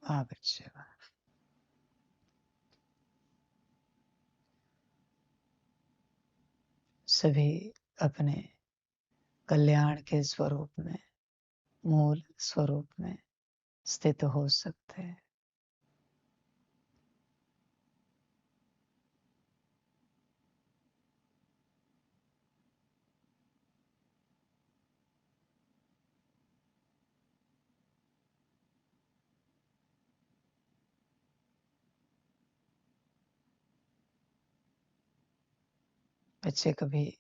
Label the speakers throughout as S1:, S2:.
S1: वाह बच्चे वाह। सभी अपने कल्याण के स्वरूप में, मूल स्वरूप में स्थित हो सकते हैं। बच्चे कभी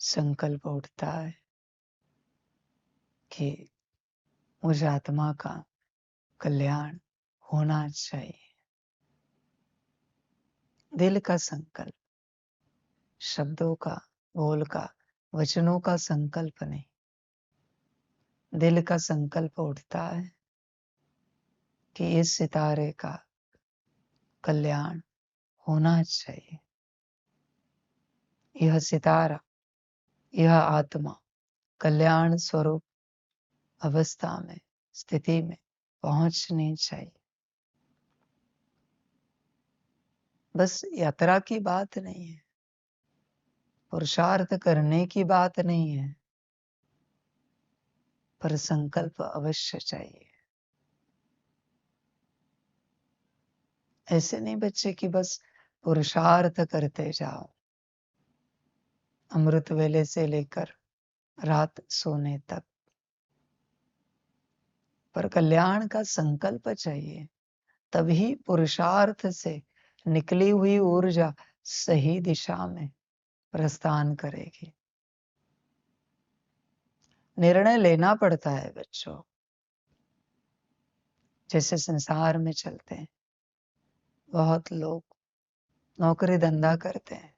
S1: संकल्प उठता है कि मुझ आत्मा का कल्याण होना चाहिए। दिल का संकल्प, शब्दों का, बोल का, वचनों का संकल्प नहीं, दिल का संकल्प उठता है कि इस सितारे का कल्याण होना चाहिए। यह सितारा, यह आत्मा कल्याण स्वरूप अवस्था में, स्थिति में पहुंचनी चाहिए। बस यात्रा की बात नहीं है, पुरुषार्थ करने की बात नहीं है, पर संकल्प अवश्य चाहिए। ऐसे नहीं बच्चे कि बस पुरुषार्थ करते जाओ, अमृत वेले से लेकर रात सोने तक, पर कल्याण का संकल्प चाहिए। तभी पुरुषार्थ से निकली हुई ऊर्जा सही दिशा में प्रस्थान करेगी। निर्णय लेना पड़ता है बच्चों। जैसे संसार में चलते हैं, बहुत लोग नौकरी धंधा करते हैं,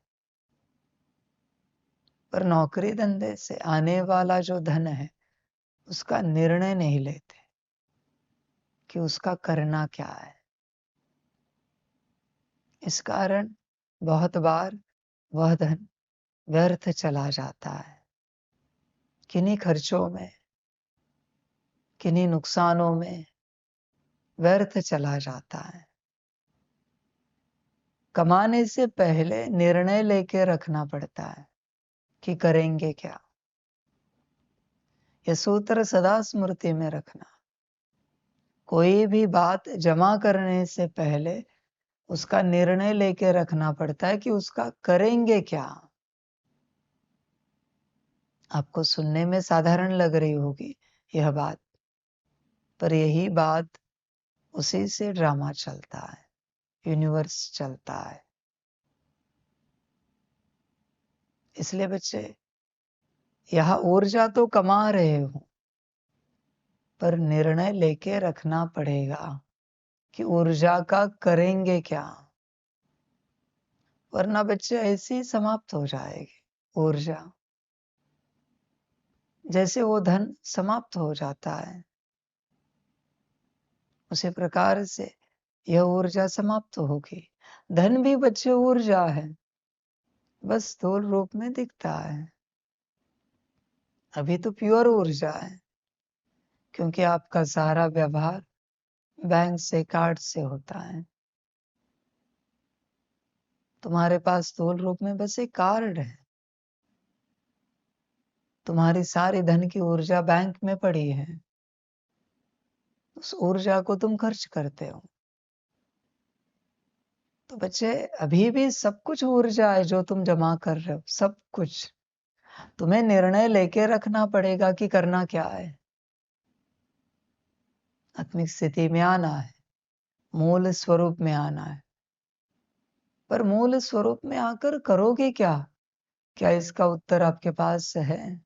S1: पर नौकरी धंधे से आने वाला जो धन है उसका निर्णय नहीं लेते कि उसका करना क्या है। इस कारण बहुत बार वह धन व्यर्थ चला जाता है, किन्हीं खर्चों में, किन्हीं नुकसानों में व्यर्थ चला जाता है। कमाने से पहले निर्णय लेके रखना पड़ता है कि करेंगे क्या। यह सूत्र सदा स्मृति में रखना। कोई भी बात जमा करने से पहले उसका निर्णय लेके रखना पड़ता है कि उसका करेंगे क्या। आपको सुनने में साधारण लग रही होगी यह बात, पर यही बात, उसी से ड्रामा चलता है, यूनिवर्स चलता है। इसलिए बच्चे, यह ऊर्जा तो कमा रहे हो, पर निर्णय लेके रखना पड़ेगा कि ऊर्जा का करेंगे क्या, वरना बच्चे ऐसे ही समाप्त हो जाएगी ऊर्जा। जैसे वो धन समाप्त हो जाता है, उसी प्रकार से यह ऊर्जा समाप्त होगी। धन भी बच्चे ऊर्जा है, बस स्थूल रूप में दिखता है। अभी तो प्योर ऊर्जा है, क्योंकि आपका सारा व्यवहार बैंक से, कार्ड से होता है। तुम्हारे पास स्थूल रूप में बस एक कार्ड है। तुम्हारी सारी धन की ऊर्जा बैंक में पड़ी है, उस ऊर्जा को तुम खर्च करते हो। तो बच्चे, अभी भी सब कुछ ऊर्जा है जो तुम जमा कर रहे हो, सब कुछ। तुम्हें निर्णय लेके रखना पड़ेगा कि करना क्या है। आत्मिक स्थिति में आना है, मूल स्वरूप में आना है। पर मूल स्वरूप में आकर करोगे क्या? क्या इसका उत्तर आपके पास है?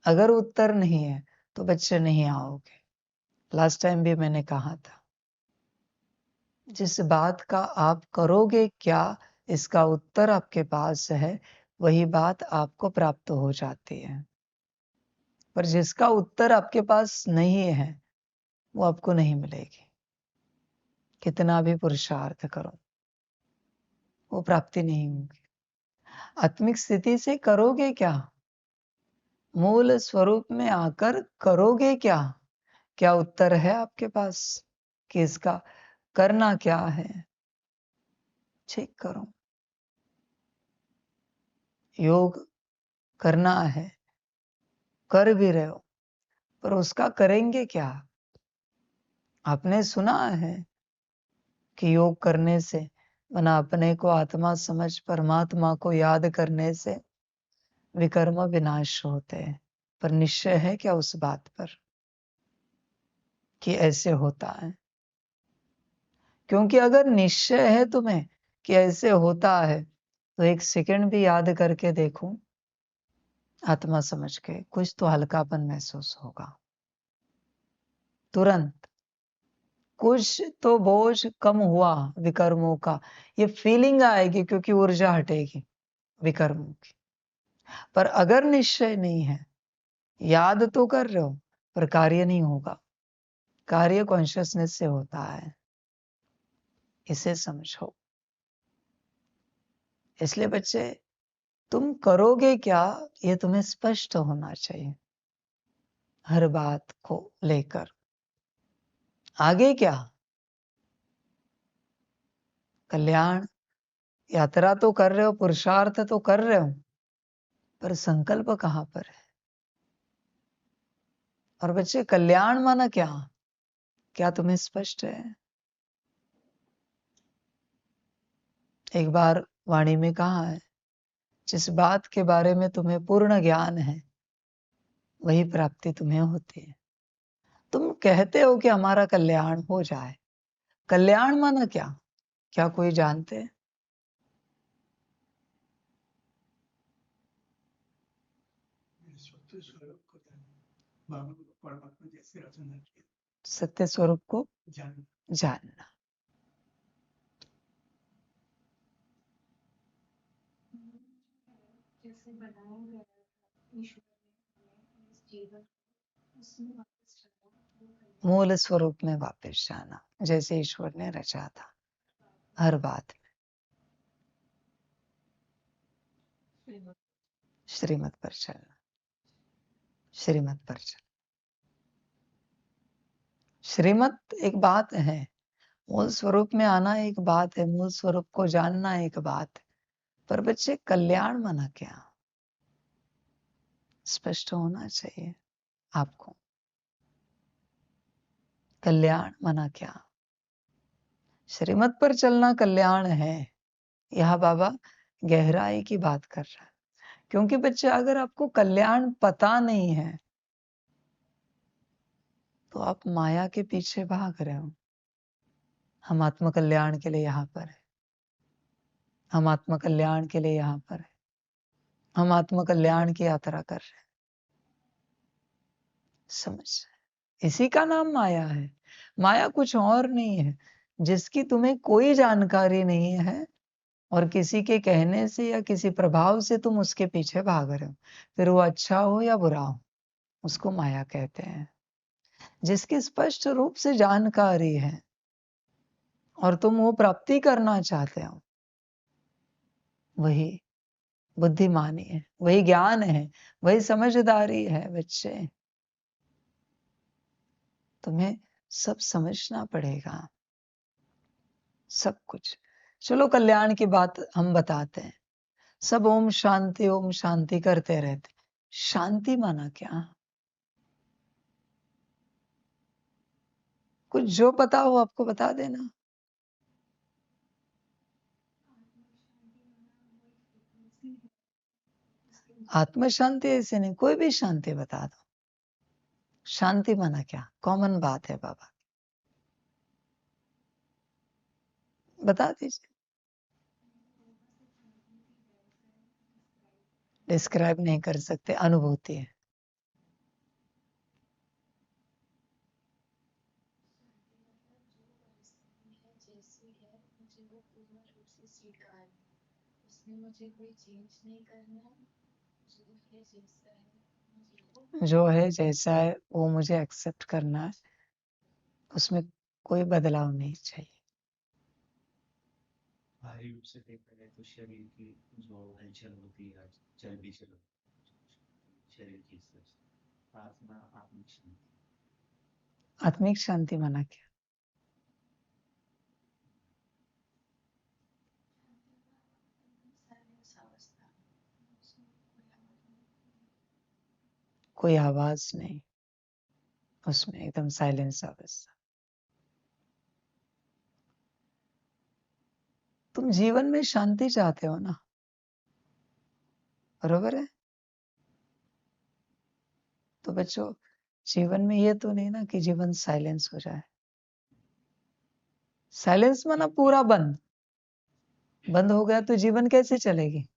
S1: अगर उत्तर नहीं है तो बच्चे नहीं आओगे। लास्ट टाइम भी मैंने कहा था, जिस बात का आप करोगे क्या, इसका उत्तर आपके पास है, वही बात आपको प्राप्त हो जाती है। पर जिसका उत्तर आपके पास नहीं है, वो आपको नहीं मिलेगी। कितना भी पुरुषार्थ करो, वो प्राप्ति नहीं होगी। आत्मिक स्थिति से करोगे क्या? मूल स्वरूप में आकर करोगे क्या? क्या उत्तर है आपके पास? कि इसका करना क्या है, चेक करो। योग करना है, कर भी रहे हो, पर उसका करेंगे क्या? आपने सुना है कि योग करने से, मना अपने को आत्मा समझ परमात्मा को याद करने से विकर्म विनाश होते हैं। पर निश्चय है क्या उस बात पर कि ऐसे होता है? क्योंकि अगर निश्चय है तुम्हें कि ऐसे होता है, तो एक सेकंड भी याद करके देखो, आत्मा समझ के कुछ तो हल्कापन महसूस होगा। तुरंत कुछ तो बोझ कम हुआ विकर्मों का, ये फीलिंग आएगी, क्योंकि ऊर्जा हटेगी विकर्मों की। पर अगर निश्चय नहीं है, याद तो कर रहे हो पर कार्य नहीं होगा। कार्य कॉन्शियसनेस से होता है, इसे समझो। इसलिए बच्चे, तुम करोगे क्या ये तुम्हें स्पष्ट होना चाहिए हर बात को लेकर। आगे क्या? कल्याण यात्रा तो कर रहे हो, पुरुषार्थ तो कर रहे हो, पर संकल्प कहां पर है? और बच्चे, कल्याण माना क्या? क्या तुम्हें स्पष्ट है? एक बार वाणी में कहा है, जिस बात के बारे में तुम्हें पूर्ण ज्ञान है, वही प्राप्ति तुम्हें होती है। तुम कहते हो कि हमारा कल्याण हो जाए। कल्याण माना क्या? क्या कोई जानते हैं? सत्य स्वरूप को जानना। मूल स्वरूप में वापस जाना, जैसे ईश्वर ने रचा था हर बात में। श्रीमत पर चलना, श्रीमत पर चलना। श्रीमत एक बात है, मूल स्वरूप में आना एक बात है, मूल स्वरूप को जानना एक बात है। पर बच्चे, कल्याण माना क्या? स्पष्ट होना चाहिए आपको। कल्याण माना क्या? श्रीमत पर चलना कल्याण है। यह बाबा गहराई की बात कर रहा है। क्योंकि बच्चे, अगर आपको कल्याण पता नहीं है, तो आप माया के पीछे भाग रहे हो। हम आत्म कल्याण के लिए यहाँ पर है, हम आत्म कल्याण के लिए यहाँ पर है, हम आत्म कल्याण की यात्रा कर रहे हैं। समझ, इसी का नाम माया है। माया कुछ और नहीं है, जिसकी तुम्हें कोई जानकारी नहीं है, और किसी के कहने से या किसी प्रभाव से तुम उसके पीछे भाग रहे हो। फिर वो अच्छा हो या बुरा हो, उसको माया कहते हैं। जिसकी स्पष्ट रूप से जानकारी है और तुम वो प्राप्ति करना चाहते हो, वही बुद्धिमानी है, वही ज्ञान है, वही समझदारी है। बच्चे, तुम्हें सब समझना पड़ेगा, सब कुछ। चलो, कल्याण की बात हम बताते हैं। सब ओम शांति करते रहते। शांति माना क्या? कुछ जो पता हो आपको बता देना। आत्म शांति ऐसे नहीं, कोई भी शांति बता दो। शांति माना क्या? कॉमन बात है बाबा, बता दीजिए। डिस्क्राइब नहीं कर सकते, अनुभूति है। जो है जैसा है वो मुझे एक्सेप्ट करना है, उसमें कोई बदलाव नहीं चाहिए। बाहरी रूप से देखा जाए तो शरीर की जो हलचल होती है, चल भी चलो, शरीर की आत्मा, आत्मिक शांति। आत्मिक शांति माना क्या? कोई आवाज नहीं, उसमें एकदम साइलेंस अवस्था। तुम जीवन में शांति चाहते हो ना, बरोबर है? तो बच्चों, जीवन में ये तो नहीं ना कि जीवन साइलेंस हो जाए। साइलेंस माना पूरा बंद। बंद हो गया तो जीवन कैसे चलेगी?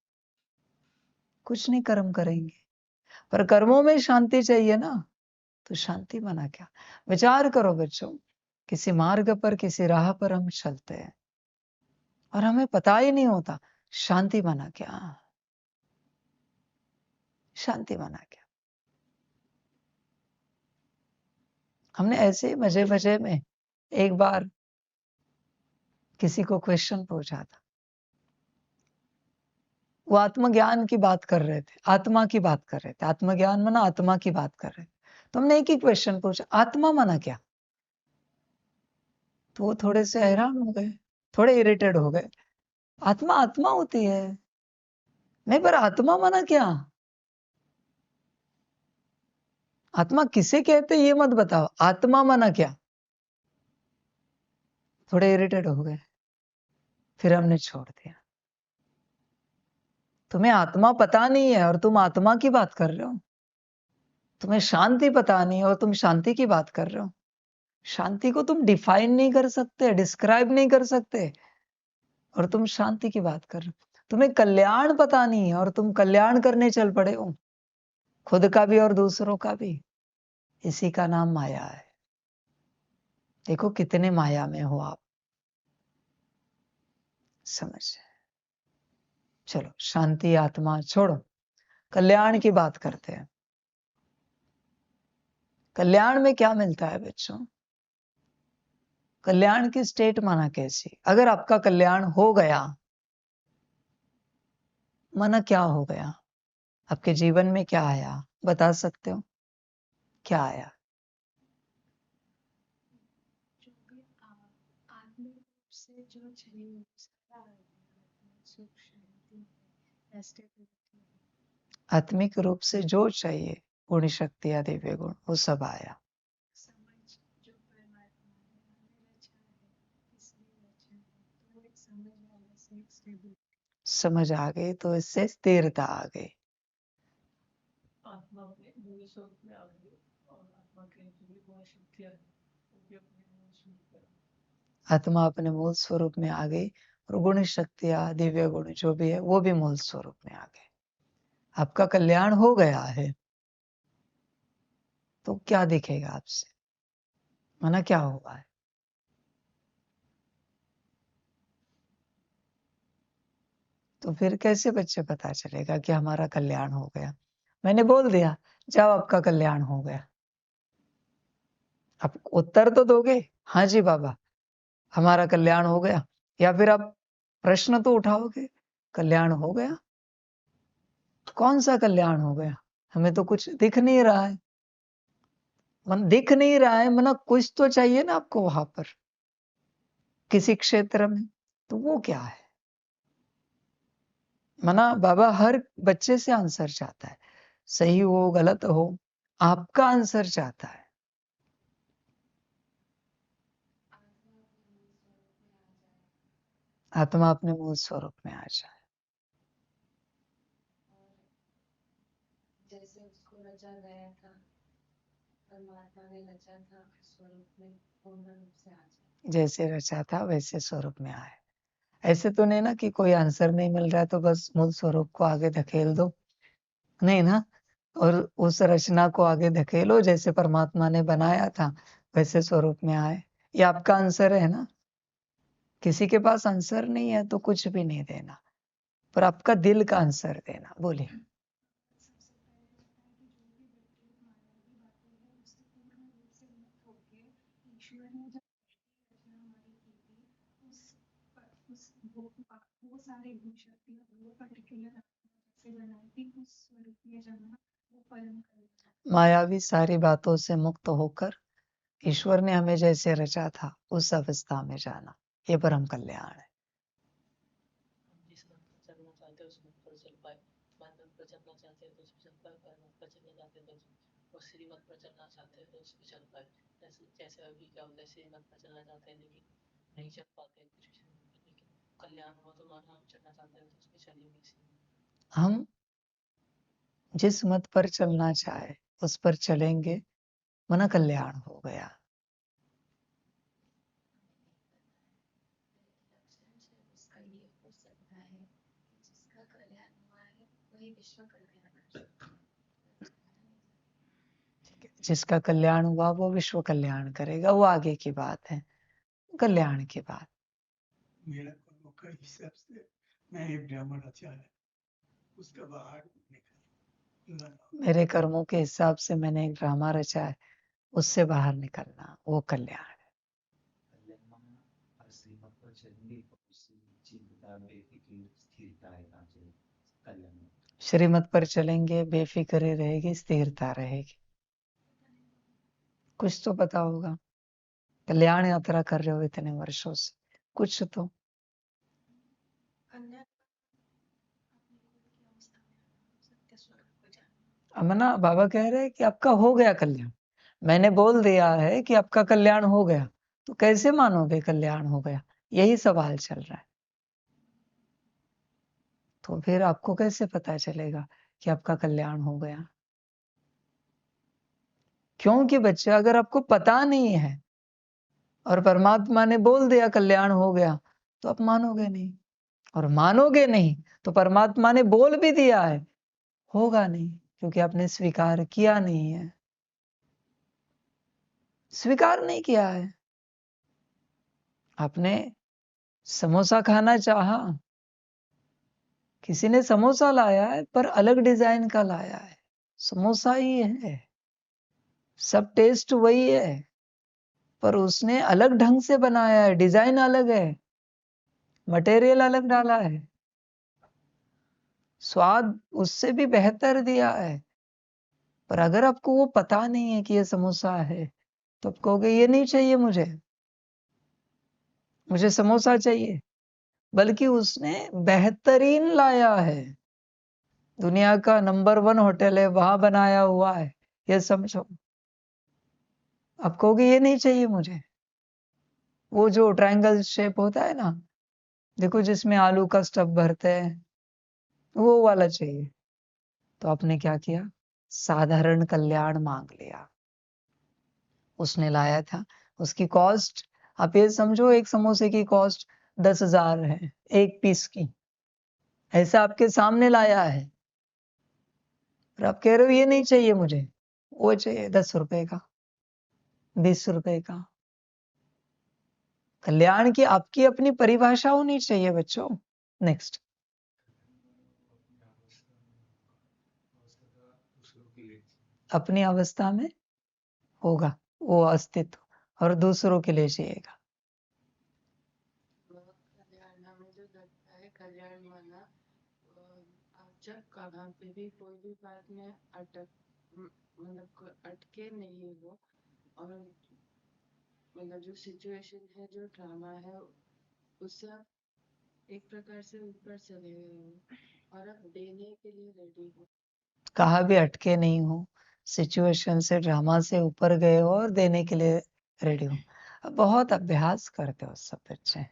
S1: कुछ नहीं कर्म करेंगे। पर कर्मों में शांति चाहिए ना, तो शांति माना क्या? विचार करो बच्चों, किसी मार्ग पर, किसी राह पर हम चलते हैं और हमें पता ही नहीं होता शांति माना क्या। शांति माना क्या? हमने ऐसे ही मजे मजे में एक बार किसी को क्वेश्चन पूछा था। वो आत्मज्ञान की बात कर रहे थे, आत्मा की बात कर रहे थे। आत्मज्ञान माना आत्मा की बात कर रहे थे। तो हमने एक ही क्वेश्चन पूछा, आत्मा माना क्या? तो वो थोड़े से हैरान हो गए, थोड़े इरिटेट हो गए। आत्मा आत्मा होती है। नहीं, पर आत्मा माना क्या? आत्मा किसे कहते ये मत बताओ, आत्मा माना क्या? थोड़े इरिटेट हो गए, फिर हमने छोड़ दिया। तुम्हें आत्मा पता नहीं है और तुम आत्मा की बात कर रहे हो। तुम्हें शांति पता नहीं है और तुम शांति की बात कर रहे हो। शांति को तुम डिफाइन नहीं कर सकते, डिस्क्राइब नहीं कर सकते, और तुम शांति की बात कर रहे हो। तुम्हें कल्याण पता नहीं है और तुम कल्याण करने चल पड़े हो, खुद का भी और दूसरों का भी। इसी का नाम माया है। देखो कितने माया में हो आप। समझ? चलो, शांति आत्मा छोड़ो, कल्याण की बात करते हैं। कल्याण में क्या मिलता है बच्चों? कल्याण की स्टेट माना कैसी? अगर आपका कल्याण हो गया, माना क्या हो गया? आपके जीवन में क्या आया? बता सकते हो क्या आया? आत्मिक रूप से जो चाहिए, गुण शक्ति या दिव्य गुण, वो सब आया। समझ आ गई तो इससे स्थिरता आ गई। आत्मा अपने मूल स्वरूप में आ गई और गुण शक्तियां दिव्य गुण जो भी है वो भी मूल स्वरूप में आ गए। आपका कल्याण हो गया है तो क्या दिखेगा आपसे? माना क्या हुआ है? तो फिर कैसे बच्चे पता चलेगा कि हमारा कल्याण हो गया? मैंने बोल दिया, जाओ आपका कल्याण हो गया। आप उत्तर तो दोगे, हाँ जी बाबा हमारा कल्याण हो गया, या फिर आप प्रश्न तो उठाओगे, कल्याण हो गया? कौन सा कल्याण हो गया? हमें तो कुछ दिख नहीं रहा है। मन दिख नहीं रहा है, मना कुछ तो चाहिए ना आपको वहां पर, किसी क्षेत्र में। तो वो क्या है? मना बाबा हर बच्चे से आंसर चाहता है, सही हो गलत हो, आपका आंसर चाहता है। आत्मा अपने मूल स्वरूप में आ जाए। जैसे उसको रचा गया था, परमात्मा ने रचा था, स्वरूप में पूर्ण रूप से आ जाए। जैसे रचा था वैसे स्वरूप में आए। ऐसे तो नहीं ना कि कोई आंसर नहीं मिल रहा है तो बस मूल स्वरूप को आगे धकेल दो, नहीं ना। और उस रचना को आगे धकेलो, जैसे परमात्मा ने बनाया था वैसे स्वरूप में आए। ये आपका आंसर है ना। किसी के पास आंसर नहीं है तो कुछ भी नहीं देना, पर आपका दिल का आंसर देना। बोलिए। मायावी सारी बातों से मुक्त होकर ईश्वर ने हमें जैसे रचा था उस अवस्था में जाना, ये परम कल्याण है।
S2: मानव पर चलना चाहते हैं तो उसमें चल पाए, परमात्मा पर चलना चाहते हैं तो और श्रीमत पर चलना चाहते हैं तो उसमें चल पाए। जैसे अभी क्या होता है, श्रीमत पर चलना चाहते हैं लेकिन नहीं चल पाते हैं कुछ विषय में, लेकिन कल्याण हो तो मानव चलना चाहते हैं तो उसमें चलेंगे।
S1: हम जिस मत पर चलना चाहे उस पर चलेंगे, मन कल्याण हो गया। जिसका कल्याण हुआ वो विश्व कल्याण करेगा, वो आगे की बात है, कल्याण की बात।
S3: मेरा कर्मों का हिसाब से मैं एक ब्राह्मण आचार्य, उसका बाहर निकलना।
S1: मेरे कर्मों के हिसाब से मैंने एक ड्रामा रचा है, उससे बाहर निकलना, वो कल्याण है। श्रीमत पर चलेंगे, बेफिक्री रहेगी, स्थिरता रहेगी। कुछ तो पता होगा, कल्याण यात्रा कर रहे हो इतने वर्षों से, कुछ तो। अमना बाबा कह रहे हैं कि आपका हो गया कल्याण। मैंने बोल दिया है कि आपका कल्याण हो गया, तो कैसे मानोगे कल्याण हो गया? यही सवाल चल रहा है। तो फिर आपको कैसे पता चलेगा कि आपका कल्याण हो गया? क्योंकि बच्चे, अगर आपको पता नहीं है और परमात्मा ने बोल दिया कल्याण हो गया, तो आप मानोगे नहीं, और मानोगे नहीं तो परमात्मा ने बोल भी दिया है, होगा नहीं, क्योंकि आपने स्वीकार किया नहीं है। स्वीकार नहीं किया है। आपने समोसा खाना चाहा, किसी ने समोसा लाया है पर अलग डिजाइन का लाया है, समोसा ही है, सब टेस्ट वही है, पर उसने अलग ढंग से बनाया है, डिजाइन अलग है, मटेरियल अलग डाला है, स्वाद उससे भी बेहतर दिया है। पर अगर आपको वो पता नहीं है कि ये समोसा है, तो आप कहोगे ये नहीं चाहिए मुझे, मुझे समोसा चाहिए। बल्कि उसने बेहतरीन लाया है, दुनिया का नंबर 1 होटल है, वहां बनाया हुआ है, ये समझो। आप कहोगे ये नहीं चाहिए मुझे, वो जो ट्रायंगल शेप होता है ना, देखो जिसमें आलू का स्टफ भरते हैं, वो वाला चाहिए। तो आपने क्या किया? साधारण कल्याण मांग लिया। उसने लाया था, उसकी कॉस्ट आप ये समझो, एक समोसे की कॉस्ट 10,000 है, एक पीस की, ऐसा आपके सामने लाया है, और आप कह रहे हो ये नहीं चाहिए मुझे, वो चाहिए 10 रुपए का, 20 रुपए का। कल्याण की आपकी अपनी परिभाषा होनी चाहिए बच्चों। नेक्स्ट। अपनी अवस्था में होगा वो अस्तित्व, और दूसरों के लिए जिएगा।
S2: कल्याण में जो लगता है कल्याण वाला, आप जब कहाँ पे भी कोई भी बात में मतलब अटके नहीं हो, और मतलब जो सिचुएशन है, जो ड्रामा है, उससे आप एक प्रकार से ऊपर चले गए हो और आप देने के लिए रेडी हो।
S1: कहा भी अटके नहीं हो, सिचुएशन से, ड्रामा से ऊपर गए हो और देने के लिए रेडी हो। अब बहुत अभ्यास करते हो सब बच्चे।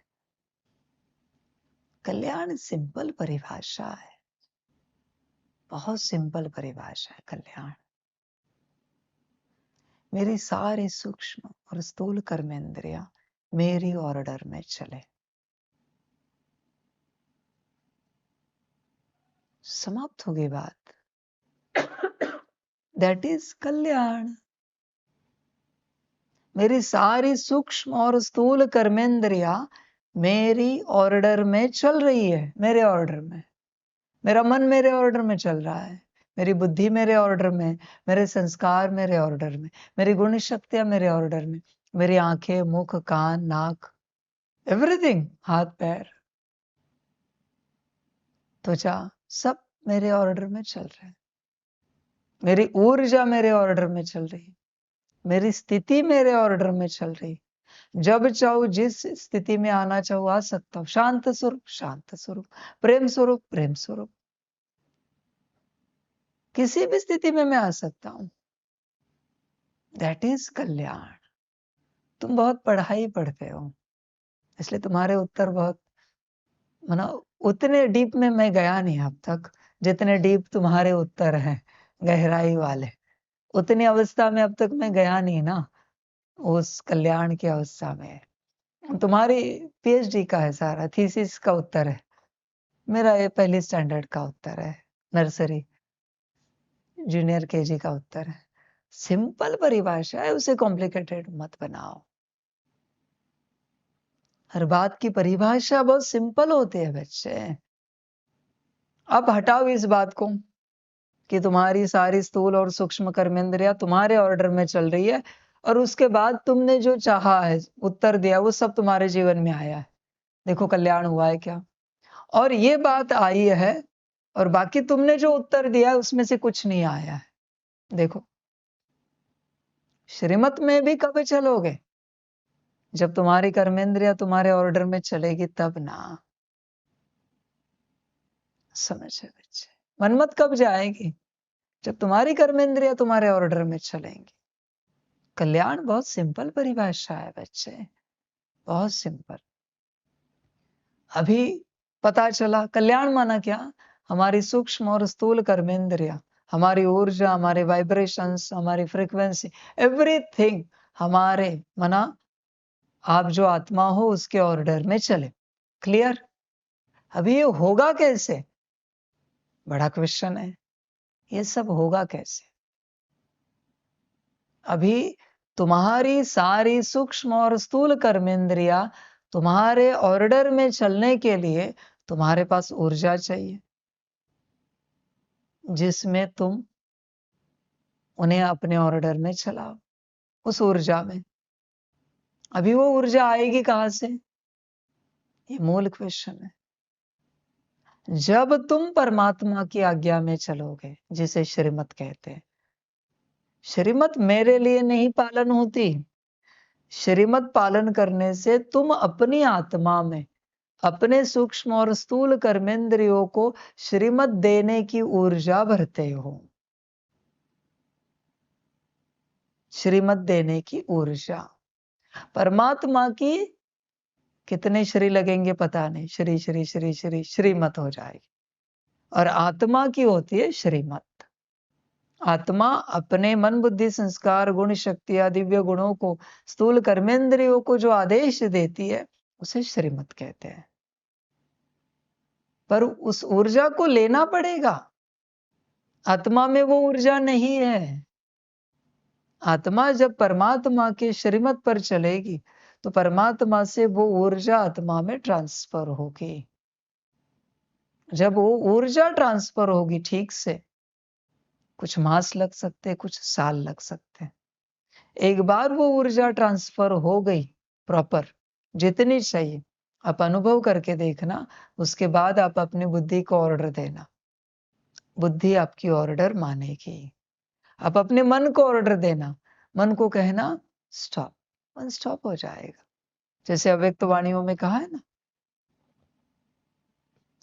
S1: कल्याण सिंपल परिभाषा है, बहुत सिंपल परिभाषा है कल्याण। मेरी सारी सूक्ष्म और स्थूल कर्मेंद्रियां मेरी ऑर्डर में चले, समाप्त हो गई बात। दैट इज कल्याण। मेरी सारी सूक्ष्म और स्थूल कर्मेंद्रियां मेरी ऑर्डर में चल रही है, मेरे ऑर्डर में। मेरा मन मेरे ऑर्डर में चल रहा है, मेरी बुद्धि मेरे ऑर्डर में, मेरे संस्कार मेरे ऑर्डर में, मेरी गुण शक्तियां मेरे ऑर्डर में, मेरी आंखें, मुख, कान, नाक, एवरीथिंग, हाथ पैर, त्वचा, सब मेरे ऑर्डर में चल रहे हैं। मेरी ऊर्जा मेरे ऑर्डर में चल रही है, मेरी स्थिति मेरे ऑर्डर में चल रही। जब चाहो जिस स्थिति में आना चाहो आ सकता हूं। शांत स्वरूप शांत स्वरूप, प्रेम स्वरूप प्रेम स्वरूप। किसी भी स्थिति में मैं आ सकता हूं। दैट इज कल्याण। तुम बहुत पढ़ाई पढ़ते हो, इसलिए तुम्हारे उत्तर बहुत माना उतने डीप में मैं गया नहीं अब तक, जितने डीप तुम्हारे उत्तर हैं गहराई वाले। उतनी अवस्था में अब तक मैं गया नहीं ना, उस कल्याण की अवस्था में। तुम्हारी पीएचडी का है सारा, थीसिस का उत्तर है, मेरा ये पहली स्टैंडर्ड का उत्तर है, नर्सरी जूनियर केजी का उत्तर है। सिंपल परिभाषा है, उसे कॉम्प्लिकेटेड मत बनाओ। हर बात की परिभाषा बहुत सिंपल होती है बच्चे। अब हटाओ इस बात को कि तुम्हारी सारी स्थूल और सूक्ष्म कर्मेंद्रियां तुम्हारे ऑर्डर में चल रही है, और उसके बाद तुमने जो चाहा है, उत्तर दिया, वो सब तुम्हारे जीवन में आया है। देखो कल्याण हुआ है क्या? और ये बात आई है, और बाकी तुमने जो उत्तर दिया है उसमें से कुछ नहीं आया है। देखो श्रीमत में भी कब चलोगे? जब तुम्हारी कर्मेंद्रियां तुम्हारे ऑर्डर में चलेगी तब ना। समझे बच्चे? मनमत कब जाएगी? जब तुम्हारी कर्मेंद्रियां तुम्हारे ऑर्डर में चलेंगी। कल्याण बहुत सिंपल परिभाषा है बच्चे, बहुत सिंपल। अभी पता चला कल्याण माना क्या? हमारी सूक्ष्म और स्थूल कर्मेंद्रियां, हमारी ऊर्जा, हमारे वाइब्रेशंस, हमारी फ्रीक्वेंसी, एवरीथिंग हमारे माना आप जो आत्मा हो उसके ऑर्डर में चले। क्लियर? अभी ये होगा कैसे? बड़ा क्वेश्चन है। ये सब होगा कैसे? अभी तुम्हारी सारी सूक्ष्म और स्थूल कर्मेंद्रियां तुम्हारे ऑर्डर में चलने के लिए तुम्हारे पास ऊर्जा चाहिए, जिसमें तुम उन्हें अपने ऑर्डर में चलाओ। उस ऊर्जा में अभी वो ऊर्जा आएगी कहां से? ये मूल क्वेश्चन है। जब तुम परमात्मा की आज्ञा में चलोगे, जिसे श्रीमत कहते हैं। श्रीमत मेरे लिए नहीं पालन होती। श्रीमत पालन करने से तुम अपनी आत्मा में अपने सूक्ष्म और स्थूल कर्मेंद्रियों को श्रीमत देने की ऊर्जा भरते हो। श्रीमत देने की ऊर्जा। परमात्मा की कितने श्री लगेंगे पता नहीं, श्री श्री श्री श्री श्रीमत हो जाएगी। और आत्मा की होती है श्रीमत। आत्मा अपने मन बुद्धि संस्कार गुण शक्तियां दिव्य गुणों को स्थूल कर्मेंद्रियों को जो आदेश देती है उसे श्रीमत कहते हैं। पर उस ऊर्जा को लेना पड़ेगा। आत्मा में वो ऊर्जा नहीं है। आत्मा जब परमात्मा के श्रीमत पर चलेगी तो परमात्मा से वो ऊर्जा आत्मा में ट्रांसफर होगी। जब वो ऊर्जा ट्रांसफर होगी ठीक से, कुछ मास लग सकते, कुछ साल लग सकते। एक बार वो ऊर्जा ट्रांसफर हो गई प्रॉपर, जितनी चाहिए, आप अनुभव करके देखना। उसके बाद आप अपनी बुद्धि को ऑर्डर देना, बुद्धि आपकी ऑर्डर मानेगी। आप अपने मन को ऑर्डर देना, मन को कहना स्टॉप, मन स्टॉप हो जाएगा। जैसे अव्यक्त वाणियों में कहा है ना,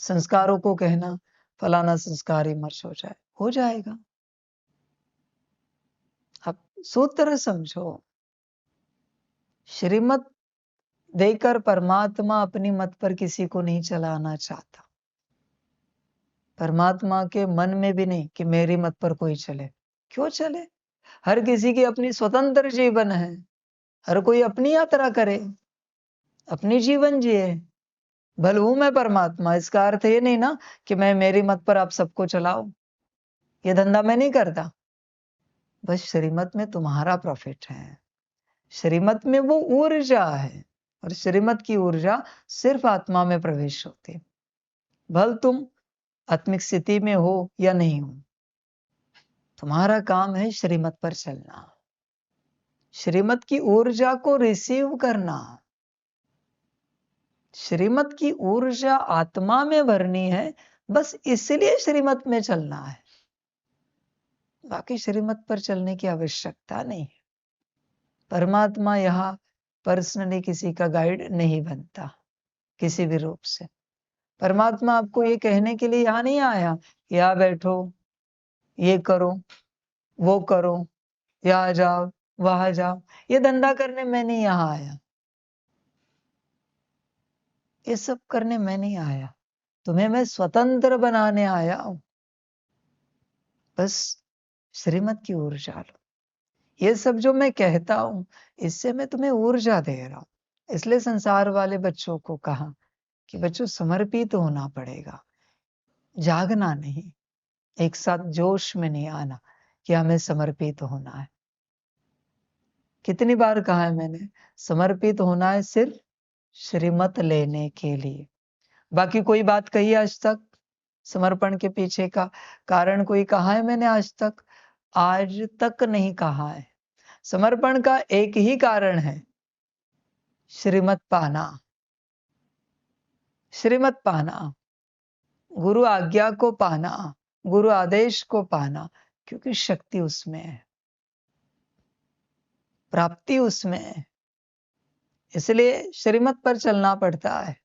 S1: संस्कारों को कहना फलाना संस्कार इमर्श हो जाएगा। अब सूत्र समझो। श्रीमत देकर परमात्मा अपनी मत पर किसी को नहीं चलाना चाहता। परमात्मा के मन में भी नहीं कि मेरी मत पर कोई चले। क्यों चले? हर किसी की अपनी स्वतंत्र जीवन है, हर कोई अपनी यात्रा करे, अपनी जीवन जिए। भले हूं मैं परमात्मा, इसका अर्थ ये नहीं ना कि मैं मेरी मत पर आप सबको चलाओ। ये धंधा मैं नहीं करता। बस श्रीमत में तुम्हारा प्रॉफिट है। श्रीमत में वो ऊर्जा है, और श्रीमत की ऊर्जा सिर्फ आत्मा में प्रवेश होती है। भल तुम आत्मिक स्थिति में हो या नहीं हो, तुम्हारा काम है श्रीमत पर चलना, श्रीमत की ऊर्जा को रिसीव करना। श्रीमत की ऊर्जा आत्मा में भरनी है, बस इसलिए श्रीमत में चलना है। बाकी श्रीमत पर चलने की आवश्यकता नहीं है। परमात्मा यहां पर्सनली किसी का गाइड नहीं बनता किसी भी रूप से। परमात्मा आपको ये कहने के लिए यहां नहीं आया, यहाँ बैठो, ये करो, वो करो, यहाँ जाओ, वहां जाओ। ये धंधा करने मैं नहीं यहाँ आया, ये सब करने मैं नहीं आया। तुम्हें मैं स्वतंत्र बनाने आया हूं। बस श्रीमत की ऊर्जा लो। ये सब जो मैं कहता हूं, इससे मैं तुम्हें ऊर्जा दे रहा हूं। इसलिए संसार वाले बच्चों को कहा कि बच्चों समर्पित होना पड़ेगा, जागना नहीं, एक साथ जोश में नहीं आना कि हमें समर्पित होना है। कितनी बार कहा है मैंने, समर्पित होना है सिर्फ श्रीमत लेने के लिए। बाकी कोई बात कही आज तक समर्पण के पीछे का कारण कोई कहा है मैंने आज तक? आज तक नहीं कहा है। समर्पण का एक ही कारण है, श्रीमत पाना। श्रीमत पाना, गुरु आज्ञा को पाना, गुरु आदेश को पाना, क्योंकि शक्ति उसमें है, प्राप्ति उसमें है। इसलिए श्रीमत पर चलना पड़ता है।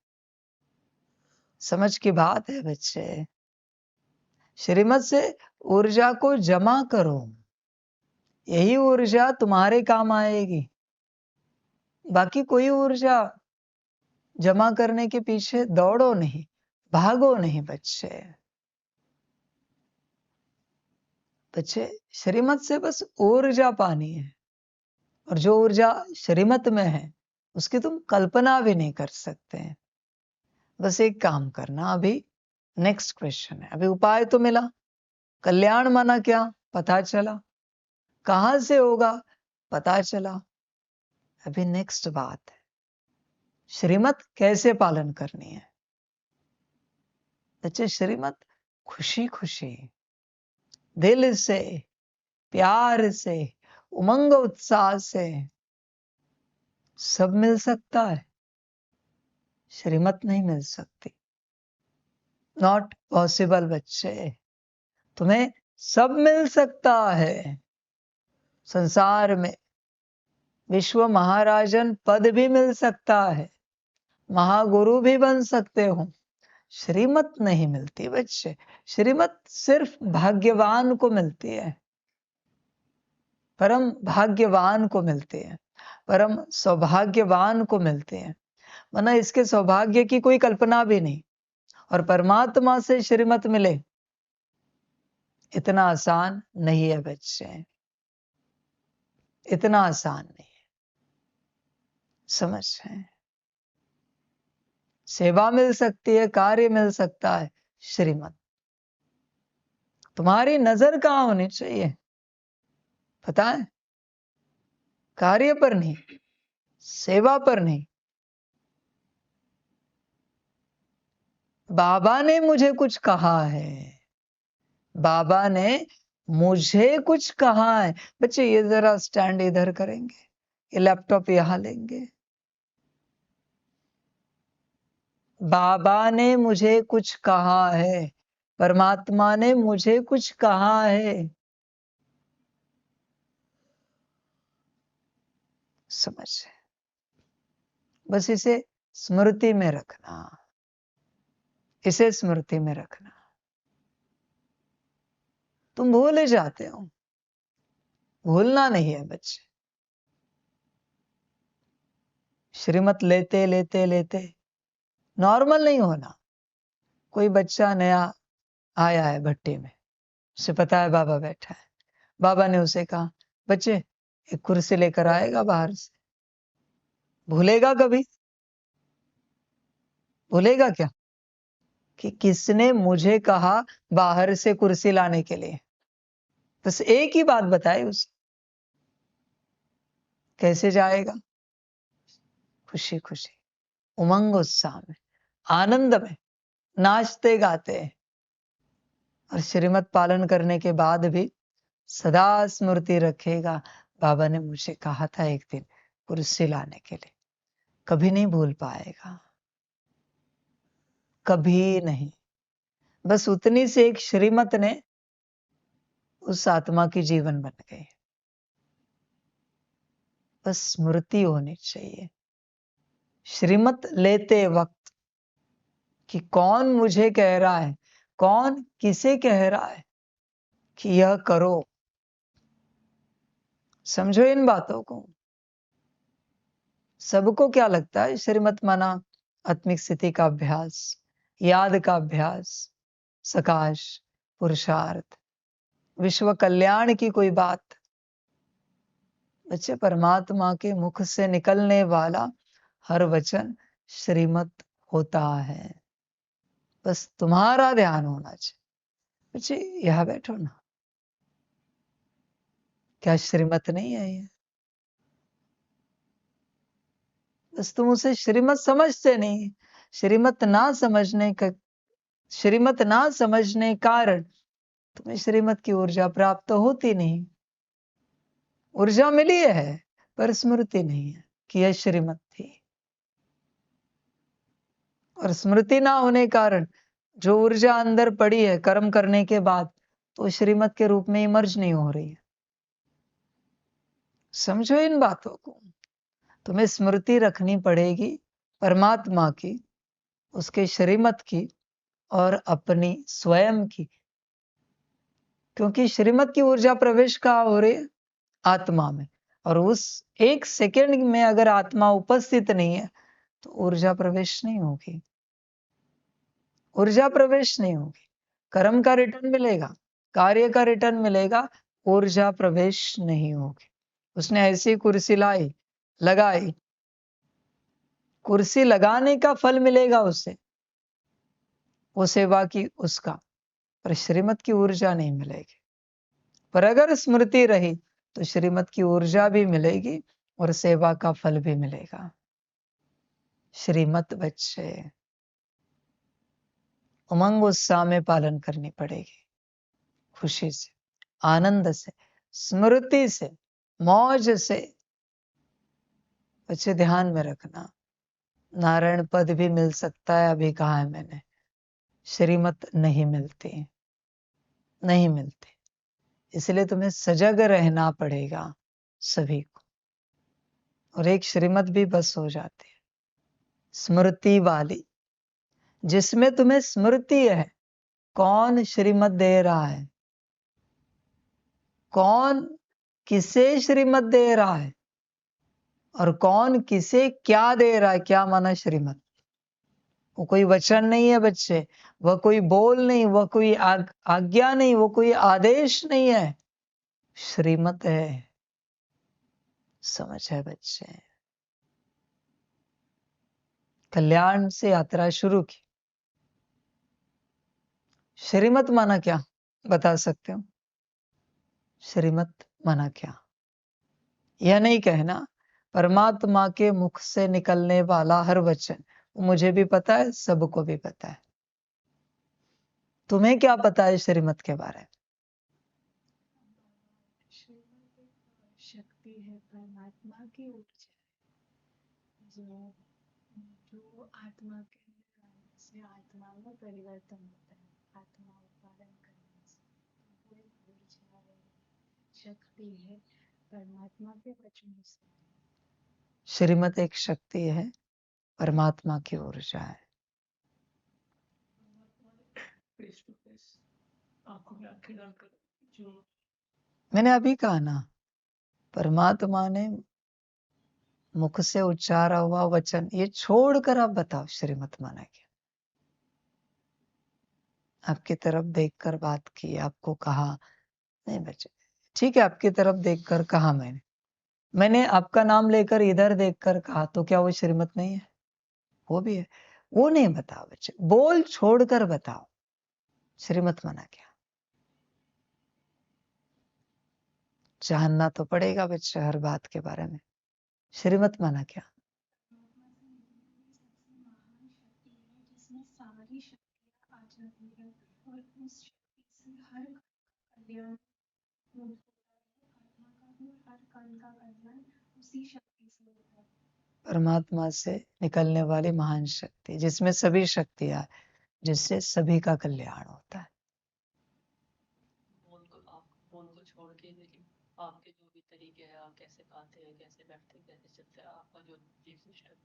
S1: समझ की बात है बच्चे। श्रीमत से ऊर्जा को जमा करो, यही ऊर्जा तुम्हारे काम आएगी। बाकी कोई ऊर्जा जमा करने के पीछे दौड़ो नहीं, भागो नहीं बच्चे। बच्चे श्रीमत से बस ऊर्जा पानी है, और जो ऊर्जा श्रीमत में है उसकी तुम कल्पना भी नहीं कर सकते। बस एक काम करना। अभी नेक्स्ट क्वेश्चन है, अभी उपाय तो मिला, कल्याण माना क्या पता चला, कहां से होगा पता चला। अभी नेक्स्ट बात है, श्रीमत कैसे पालन करनी है। बच्चे श्रीमत खुशी खुशी, दिल से, प्यार से, उमंग उत्साह से सब मिल सकता है, श्रीमत नहीं मिल सकती। नॉट पॉसिबल बच्चे। तुम्हें सब मिल सकता है संसार में, विश्व महाराजन पद भी मिल सकता है, महागुरु भी बन सकते हो, श्रीमत नहीं मिलती बच्चे। श्रीमत सिर्फ भाग्यवान को मिलती है, परम भाग्यवान को मिलती है, परम सौभाग्यवान को मिलते हैं, वरना इसके सौभाग्य की कोई कल्पना भी नहीं। और परमात्मा से श्रीमत मिले इतना आसान नहीं है बच्चे, इतना आसान नहीं है। समझ है? सेवा मिल सकती है, कार्य मिल सकता है, श्रीमत। तुम्हारी नजर कहां होनी चाहिए पता है? कार्य पर नहीं, सेवा पर नहीं। बाबा ने मुझे कुछ कहा है, बाबा ने मुझे कुछ कहा है। बच्चे ये जरा स्टैंड इधर करेंगे, ये लैपटॉप यहां लेंगे। बाबा ने मुझे कुछ कहा है, परमात्मा ने मुझे कुछ कहा है। समझ, बस इसे स्मृति में रखना, इसे स्मृति में रखना। तुम भूल जाते हो, भूलना नहीं है बच्चे। श्रीमत लेते लेते लेते नॉर्मल नहीं होना। कोई बच्चा नया आया है भट्टी में, उसे पता है बाबा बैठा है, बाबा ने उसे कहा बच्चे एक कुर्सी लेकर आएगा बाहर से। भूलेगा कभी? भूलेगा क्या कि किसने मुझे कहा बाहर से कुर्सी लाने के लिए? बस एक ही बात बताई उसे, कैसे जाएगा? खुशी खुशी, उमंग उत्साह में, आनंद में, नाचते गाते। और श्रीमत पालन करने के बाद भी सदा स्मृति रखेगा, बाबा ने मुझे कहा था एक दिन कुर्सी लाने के लिए। कभी नहीं भूल पाएगा, कभी नहीं। बस उतनी से एक श्रीमत ने उस आत्मा की जीवन बन गई। बस स्मृति होनी चाहिए श्रीमत लेते वक्त कि कौन मुझे कह रहा है, कौन किसे कह रहा है। कि यह करो। समझो इन बातों को। सबको क्या लगता है? श्रीमत माना आत्मिक स्थिति का अभ्यास, याद का अभ्यास, सकाश, पुरुषार्थ, विश्व कल्याण की कोई बात। बच्चे, परमात्मा के मुख से निकलने वाला हर वचन श्रीमत होता है। बस तुम्हारा ध्यान होना चाहिए। बच्चे, यहां बैठो ना। क्या श्रीमत नहीं है ये? बस तुम उसे श्रीमत समझते नहीं। श्रीमत ना समझने कारण तुम्हें श्रीमत की ऊर्जा प्राप्त होती नहीं। ऊर्जा मिली है पर स्मृति नहीं है कि यह श्रीमत थी। और स्मृति ना होने कारण जो ऊर्जा अंदर पड़ी है कर्म करने के बाद, तो श्रीमत के रूप में इमर्ज नहीं हो रही है। समझो इन बातों को। तुम्हें स्मृति रखनी पड़ेगी परमात्मा की, उसके श्रीमत की और अपनी स्वयं की। क्योंकि श्रीमत की ऊर्जा प्रवेश कहाँ हो रही है? आत्मा में। और उस एक सेकंड में अगर आत्मा उपस्थित नहीं है तो ऊर्जा प्रवेश नहीं होगी। ऊर्जा प्रवेश नहीं होगी। कर्म का रिटर्न मिलेगा, कार्य का रिटर्न मिलेगा, ऊर्जा प्रवेश नहीं होगी। उसने ऐसी कुर्सी लगाई, कुर्सी लगाने का फल मिलेगा उसे, वो सेवा की उसका, पर श्रीमत की ऊर्जा नहीं मिलेगी। पर अगर स्मृति रही तो श्रीमत की ऊर्जा भी मिलेगी और सेवा का फल भी मिलेगा। श्रीमत बच्चे उमंग उत्साह में पालन करनी पड़ेगी, खुशी से, आनंद से, स्मृति से, मौज से। बच्चे ध्यान में रखना, नारायण पद भी मिल सकता है, अभी कहा है मैंने, श्रीमत नहीं मिलती, नहीं मिलती। इसलिए तुम्हें सजग रहना पड़ेगा सभी को। और एक श्रीमत भी बस हो जाती है, स्मृति वाली, जिसमें तुम्हें स्मृति है कौन श्रीमत दे रहा है, कौन किसे श्रीमत दे रहा है और कौन किसे क्या दे रहा है। क्या माना श्रीमत? वो कोई वचन नहीं है बच्चे, वह कोई बोल नहीं, वह कोई आज्ञा नहीं, वो कोई आदेश नहीं है, श्रीमत है। समझ है बच्चे? कल्याण से यात्रा शुरू की। श्रीमत माना क्या बता सकते हो? श्रीमत माना क्या? यह नहीं कहना परमात्मा के मुख से निकलने वाला हर वचन, मुझे भी पता है, सबको भी पता है। तुम्हें क्या पता है श्रीमत के बारे में?
S2: श्रीमत एक शक्ति है, परमात्मा की ऊर्जा जो जो आत्मा के आने से आत्मा में परिवर्तन होता है, आत्मा उत्पादन करने से। वो एक ऊर्जा है, शक्ति है परमात्मा के वचनों से।
S1: श्रीमत एक शक्ति है, परमात्मा की ऊर्जा है। मैंने अभी कहा ना, परमात्मा ने मुख से उच्चारा हुआ वचन, ये छोड़कर आप बताओ श्रीमत माना क्या? आपकी तरफ देखकर बात की, आपको कहा नहीं बच्चे, ठीक है, आपकी तरफ देखकर कहा मैंने आपका नाम लेकर इधर देखकर कहा, तो क्या वो श्रीमत नहीं है? वो भी है। वो नहीं बताओ बच्चे, बोल छोड़कर बताओ श्रीमत माना क्या। जानना तो पड़ेगा बच्चे हर बात के बारे में। श्रीमत माना क्या?
S2: सारी शक्तियां आ जाती है और उस शक्ति से हर कल्याण आत्मा का भी हर कण का कल्याण उसी शक्ति से होता है।
S1: परमात्मा से निकलने वाली महान शक्ति, जिसमें सभी शक्तियां, जिससे सभी का कल्याण होता है।
S4: फोन को छोड़ के, लेकिन आपके जो भी तरीके हैं, आप कैसे खाते हैं, कैसे बैठते हैं, कैसे चलते हैं, आपका जो जीव सिस्टम,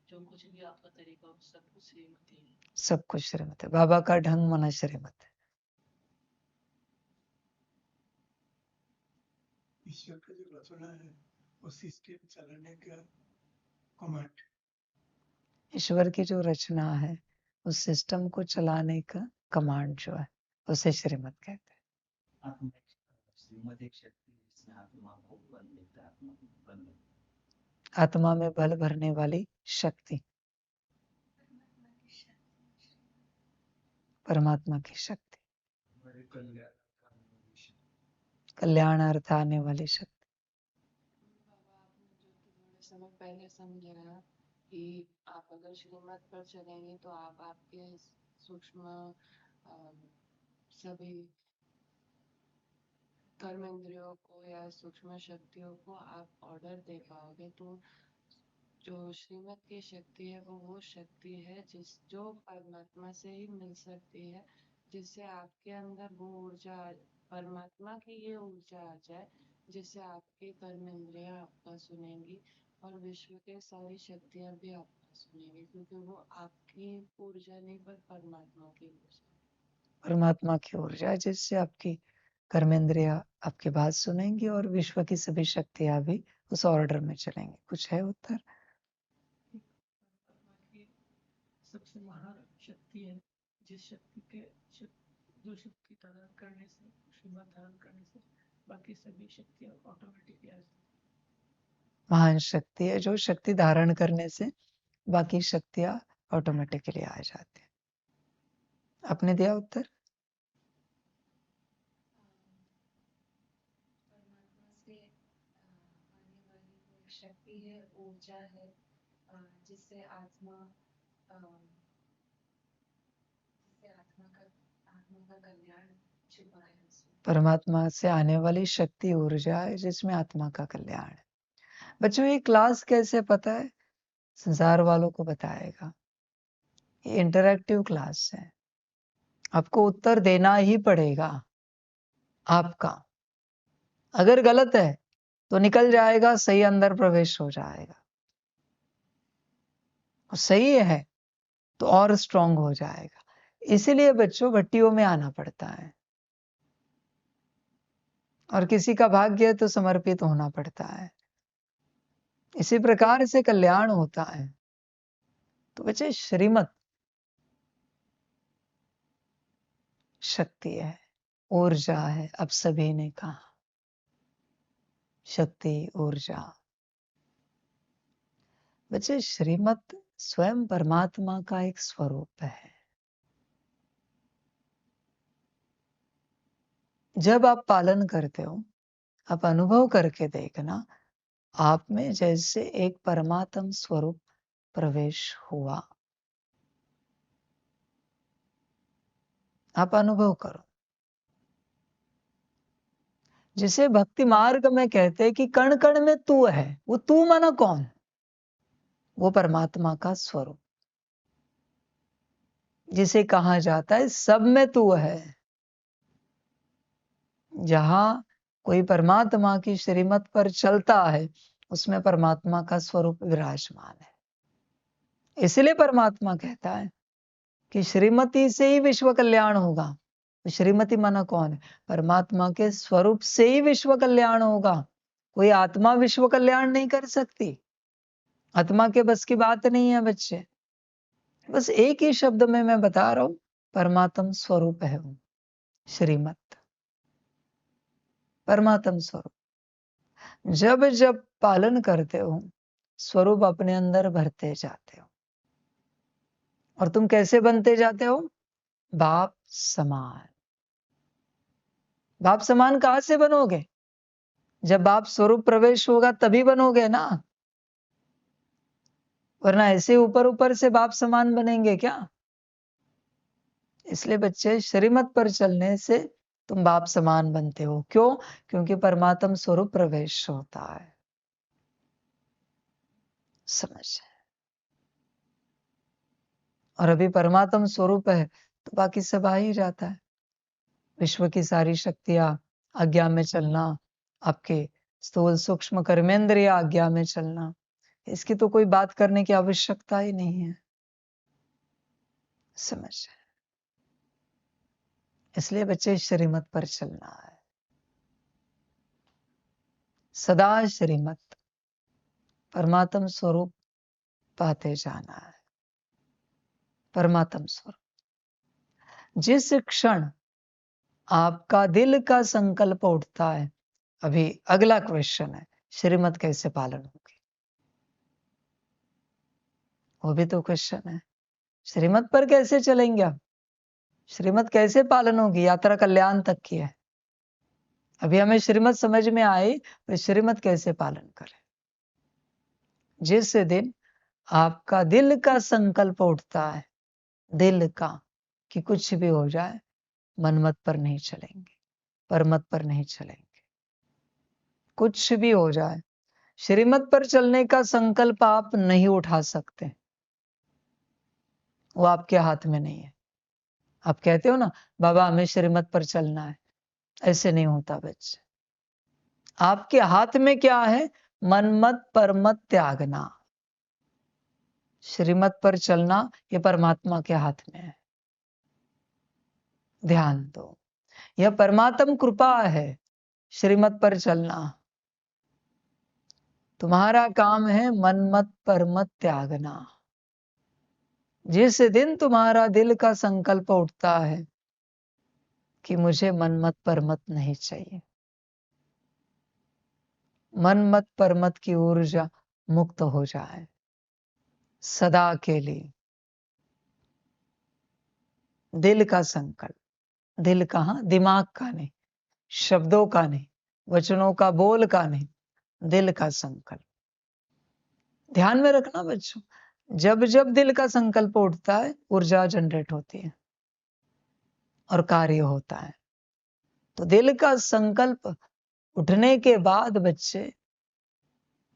S4: जो कुछ भी आपका तरीका, सब कुछ श्रीमत ही है।
S1: सब कुछ श्रीमत है। बाबा का ढंग माना श्रीमत है।
S3: ईश्वर का जो रचना है वो सिस्टम चलाने का कमांड।
S1: ईश्वर की जो रचना है उस सिस्टम को चलाने का कमांड जो है उसे श्रीमत कहते हैं।
S5: आत्मा श्रीमत एक शक्ति है जिसने आत्मा को बल देता है, आत्मा को बल देता
S1: आत्मा में बल भरने वाली शक्ति परमात्मा की शक्ति,
S5: है।
S1: कल्याण अर्थ आने वाली शक्ति।
S2: बाबा आपने जो थोड़े समय पहले समझाया कि आप अगर श्रीमत पर चलेंगे तो आप आपके सूक्ष्म सभी कर्म इंद्रियों को या सूक्ष्म शक्तियों को आप ऑर्डर दे पाओगे। तो जो श्रीमत की शक्ति है वो शक्ति है जो परमात्मा से ही मिल सकती है, जिससे आपके अंदर वो ऊर्जा, परमात्मा की ये ऊर्जा आ जाए जिससे आपके कर्म इंद्रियां आपका सुनेंगी और विश्व के सारी शक्तियां भी आपका सुनेंगी, क्योंकि वो आपकी ऊर्जा नहीं पर परमात्मा की ऊर्जा।
S1: परमात्मा की ऊर्जा जिससे आपकी कर्मेंद्रिया आपकी बात सुनेंगी और विश्व की सभी शक्तियां भी उस ऑर्डर में चलेंगी। कुछ है उत्तर?
S4: परमात्मा की सबसे महान शक्ति है जिस शक्ति के जो शक्ति धारण करने से, श्रीमत धारण करने से बाकी सभी शक्तियां ऑटोमेटिकली आ जाती हैं।
S1: महान शक्ति है जो शक्ति धारण करने से बाकी शक्तियां ऑटोमेटिकली आ जाती हैं। आपने दिया उत्तर?
S6: परमात्मा से आने वाली वो शक्ति है, ऊर्जा है, जिससे आत्मा का कल्याण छुपा है उसमें।
S1: परमात्मा से आने वाली शक्ति ऊर्जा है जिसमें आत्मा का कल्याण है। बच्चों ये क्लास कैसे पता है? संसार वालों को बताएगा। ये इंटरैक्टिव क्लास है, आपको उत्तर देना ही पड़ेगा। आपका अगर गलत है तो निकल जाएगा, सही अंदर प्रवेश हो जाएगा, और सही है तो और स्ट्रांग हो जाएगा। इसीलिए बच्चों भट्टियों में आना पड़ता है, और किसी का भाग्य है तो समर्पित होना पड़ता है। इसी प्रकार से कल्याण होता है। तो बच्चे श्रीमत शक्ति है, ऊर्जा है। अब सभी ने कहा शक्ति, ऊर्जा। बच्चे श्रीमत स्वयं परमात्मा का एक स्वरूप है। जब आप पालन करते हो, आप अनुभव करके देखना, आप में जैसे एक परमात्म स्वरूप प्रवेश हुआ। आप अनुभव करो। जिसे भक्ति मार्ग में कहते हैं कि कण कण में तू है। वो तू माना कौन? वो परमात्मा का स्वरूप, जिसे कहा जाता है सब में तू है। जहां कोई परमात्मा की श्रीमत पर चलता है उसमें परमात्मा का स्वरूप विराजमान है। इसलिए परमात्मा कहता है कि श्रीमती से ही विश्व कल्याण होगा। तो श्रीमती माना कौन है? परमात्मा के स्वरूप से ही विश्व कल्याण होगा। कोई आत्मा विश्व कल्याण नहीं कर सकती। आत्मा के बस की बात नहीं है बच्चे। बस एक ही शब्द में मैं बता रहा हूं, परमात्म स्वरूप है वो श्रीमत, परमात्म स्वरूप। जब जब पालन करते हो, स्वरूप अपने अंदर भरते जाते हो। और तुम कैसे बनते जाते हो? बाप समान। बाप समान कहां से बनोगे? जब बाप स्वरूप प्रवेश होगा तभी बनोगे ना, वरना ऐसे ऊपर ऊपर से बाप समान बनेंगे क्या? इसलिए बच्चे श्रीमत पर चलने से तुम बाप समान बनते हो। क्यों? क्योंकि परमात्म स्वरूप प्रवेश होता है। समझ? और अभी परमात्म स्वरूप है तो बाकी सब आ ही जाता है। विश्व की सारी शक्तियां आज्ञा में चलना, आपके स्थूल सूक्ष्म कर्मेंद्रिय आज्ञा में चलना, इसकी तो कोई बात करने की आवश्यकता ही नहीं है। समझ? इसलिए बच्चे श्रीमत पर चलना है। सदा श्रीमत परमात्म स्वरूप पाते जाना है। परमात्म स्वरूप जिस क्षण आपका दिल का संकल्प उठता है, अभी अगला क्वेश्चन है, श्रीमत कैसे पालन होगी? वो भी तो क्वेश्चन है। श्रीमत पर कैसे चलेंगे आप? श्रीमत कैसे पालन होगी? यात्रा कल्याण तक की है। अभी हमें श्रीमत समझ में आई, तो श्रीमत कैसे पालन करें? जिस दिन आपका दिल का संकल्प उठता है, दिल का, कि कुछ भी हो जाए मनमत पर नहीं चलेंगे, परमत पर नहीं चलेंगे, कुछ भी हो जाए श्रीमत पर चलने का संकल्प आप नहीं उठा सकते, वो आपके हाथ में नहीं है। आप कहते हो ना, बाबा हमें श्रीमत पर चलना है, ऐसे नहीं होता बच्चे। आपके हाथ में क्या है? मनमत परमत त्यागना। श्रीमत पर चलना ये परमात्मा के हाथ में है। ध्यान दो, यह परमात्म कृपा है। श्रीमत पर चलना, तुम्हारा काम है मनमत परमत त्यागना। जिस दिन तुम्हारा दिल का संकल्प उठता है कि मुझे मनमत परमत नहीं चाहिए, मनमत परमत की ऊर्जा मुक्त हो जाए सदा के लिए। दिल का संकल्प, दिल कहां? दिमाग का नहीं, शब्दों का नहीं, वचनों का बोल का नहीं, दिल का संकल्प। ध्यान में रखना बच्चों, जब जब दिल का संकल्प उठता है ऊर्जा जनरेट होती है और कार्य होता है। तो दिल का संकल्प उठने के बाद बच्चे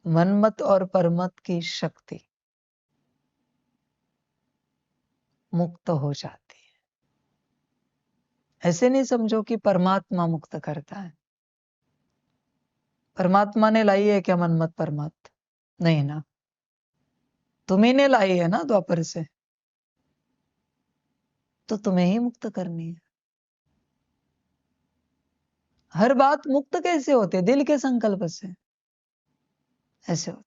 S1: मनमत और परमत की शक्ति मुक्त हो जाती है। ऐसे नहीं समझो कि परमात्मा मुक्त करता है। परमात्मा ने लाई है क्या मनमत परमत? नहीं ना, तुम्ही ने लाई है ना द्वापर से, तो तुम्हें ही मुक्त करनी है। हर बात मुक्त कैसे होते? दिल के संकल्प से ऐसे होते,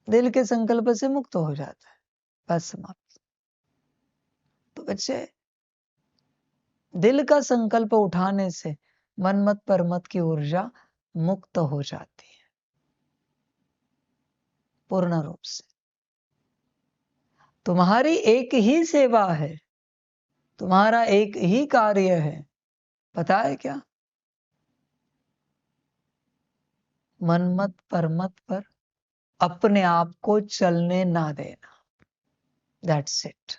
S1: दिल के संकल्प से मुक्त हो जाता है, बस समाप्त। तो बच्चे, दिल का संकल्प उठाने से मनमत परमत की ऊर्जा मुक्त हो जाती है पूर्ण रूप से। तुम्हारी एक ही सेवा है, तुम्हारा एक ही कार्य है, पता है क्या? मनमत परमत पर अपने आप को चलने ना देना। That's it.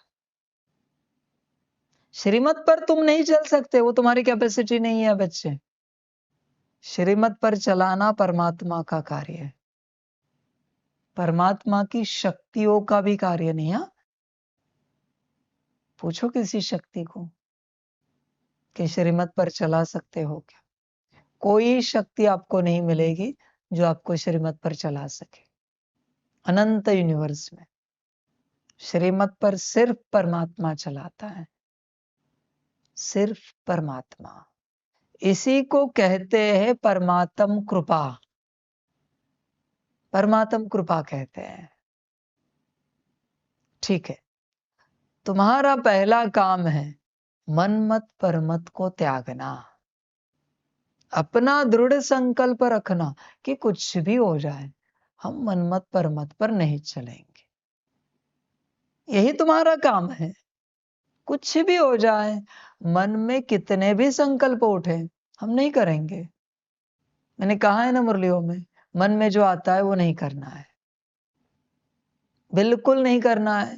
S1: श्रीमत पर तुम नहीं चल सकते, वो तुम्हारी कैपेसिटी नहीं है बच्चे। श्रीमत पर चलाना परमात्मा का कार्य है, परमात्मा की शक्तियों का भी कार्य नहीं है। पूछो किसी शक्ति को कि श्रीमत पर चला सकते हो क्या? कोई शक्ति आपको नहीं मिलेगी जो आपको श्रीमत पर चला सके। अनंत यूनिवर्स में श्रीमत पर सिर्फ परमात्मा चलाता है, सिर्फ परमात्मा। इसी को कहते हैं परमात्म कृपा। परमात्म कृपा कहते हैं। ठीक है, तुम्हारा पहला काम है मनमत परमत को त्यागना। अपना दृढ़ संकल्प रखना कि कुछ भी हो जाए हम मनमत परमत पर नहीं चलेंगे। यही तुम्हारा काम है। कुछ भी हो जाए, मन में कितने भी संकल्प उठे, हम नहीं करेंगे। मैंने कहा है ना मुरलियों में, मन में जो आता है वो नहीं करना है, बिल्कुल नहीं करना है।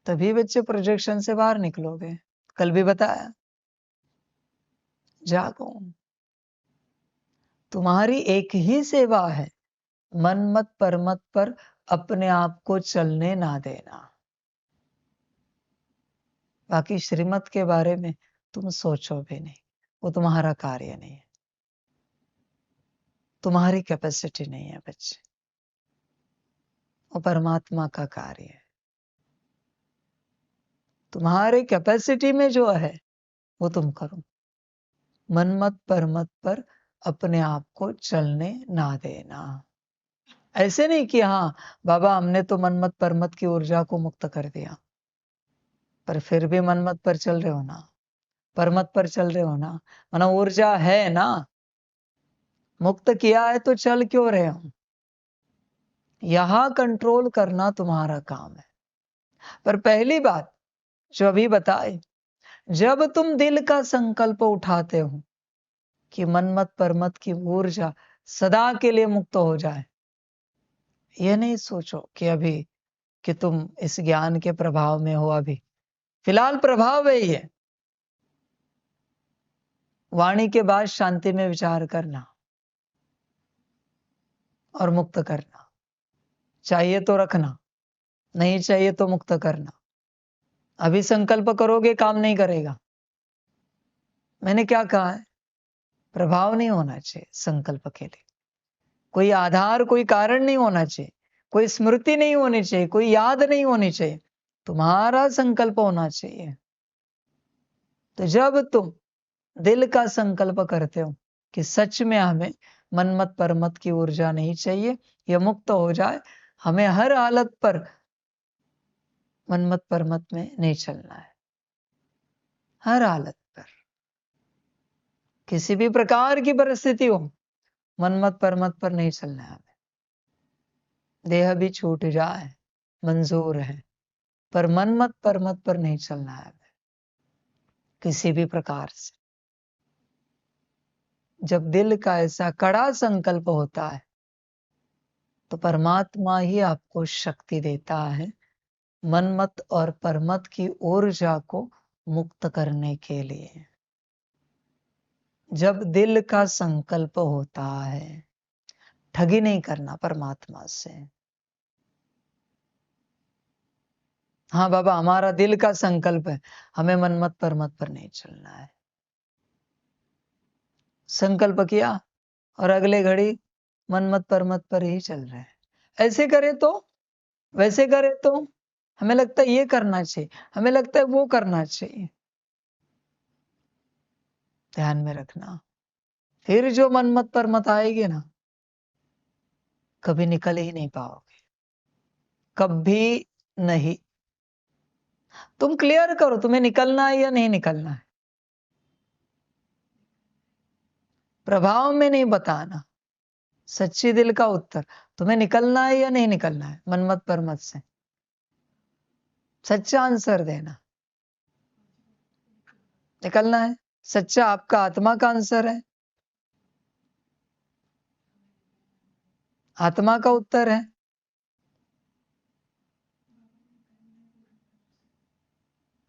S1: तभी बच्चे प्रोजेक्शन से बाहर निकलोगे। कल भी बताया, जागो। तुम्हारी एक ही सेवा है, मनमत परमत पर अपने आप को चलने ना देना। बाकी श्रीमत के बारे में तुम सोचो भी नहीं, वो तुम्हारा कार्य नहीं है, तुम्हारी कैपेसिटी नहीं है बच्चे, वो परमात्मा का कार्य है। तुम्हारे कैपेसिटी में जो है वो तुम करो। मनमत परमत पर अपने आप को चलने ना देना। ऐसे नहीं कि हाँ बाबा हमने तो मनमत परमत की ऊर्जा को मुक्त कर दिया, पर फिर भी मनमत पर चल रहे हो ना, परमत पर चल रहे हो ना, माना ऊर्जा है ना, मुक्त किया है तो चल क्यों रहे हो? यहां कंट्रोल करना तुम्हारा काम है। पर पहली बात जो अभी बताए, जब तुम दिल का संकल्प उठाते हो कि मनमत परमत की ऊर्जा सदा के लिए मुक्त हो जाए, ये नहीं सोचो कि अभी कि तुम इस ज्ञान के प्रभाव में हो, अभी फिलहाल प्रभाव है ये। वाणी के बाद शांति में विचार करना और मुक्त करना। चाहिए तो रखना, नहीं चाहिए तो मुक्त करना। अभी संकल्प करोगे काम नहीं करेगा। मैंने क्या कहा है? प्रभाव नहीं होना चाहिए संकल्प के लिए, कोई आधार कोई कारण नहीं होना चाहिए, कोई स्मृति नहीं होनी चाहिए, कोई याद नहीं होनी चाहिए, तुम्हारा संकल्प होना चाहिए। तो जब तुम दिल का संकल्प करते हो कि सच में हमें मनमत परमत की ऊर्जा नहीं चाहिए, यह मुक्त हो जाए, हमें हर हालत पर मनमत परमत में नहीं चलना है, हर हालत पर, किसी भी प्रकार की परिस्थिति हो, मनमत परमत पर नहीं चलना है हमें। देह भी छूट जाए मंजूर है, पर मनमत परमत पर नहीं चलना है हमें किसी भी प्रकार से। जब दिल का ऐसा कड़ा संकल्प होता है तो परमात्मा ही आपको शक्ति देता है मनमत और परमत की ऊर्जा को मुक्त करने के लिए। जब दिल का संकल्प होता है, ठगी नहीं करना परमात्मा से। हाँ बाबा हमारा दिल का संकल्प है, हमें मनमत परमत पर नहीं चलना है। संकल्प किया और अगले घड़ी मनमत परमत पर ही चल रहे हैं। ऐसे करे तो, वैसे करे तो, हमें लगता है ये करना चाहिए, हमें लगता है वो करना चाहिए। ध्यान में रखना, फिर जो मनमत परमत आएगी ना, कभी निकल ही नहीं पाओगे, कभी नहीं। तुम क्लियर करो तुम्हें निकलना है या नहीं निकलना है, प्रभाव में नहीं बताना, सच्ची दिल का उत्तर, तुम्हें निकलना है या नहीं निकलना है मनमत परमत से, सच्चा आंसर देना। निकलना है, सच्चा आपका आत्मा का आंसर है, आत्मा का उत्तर है।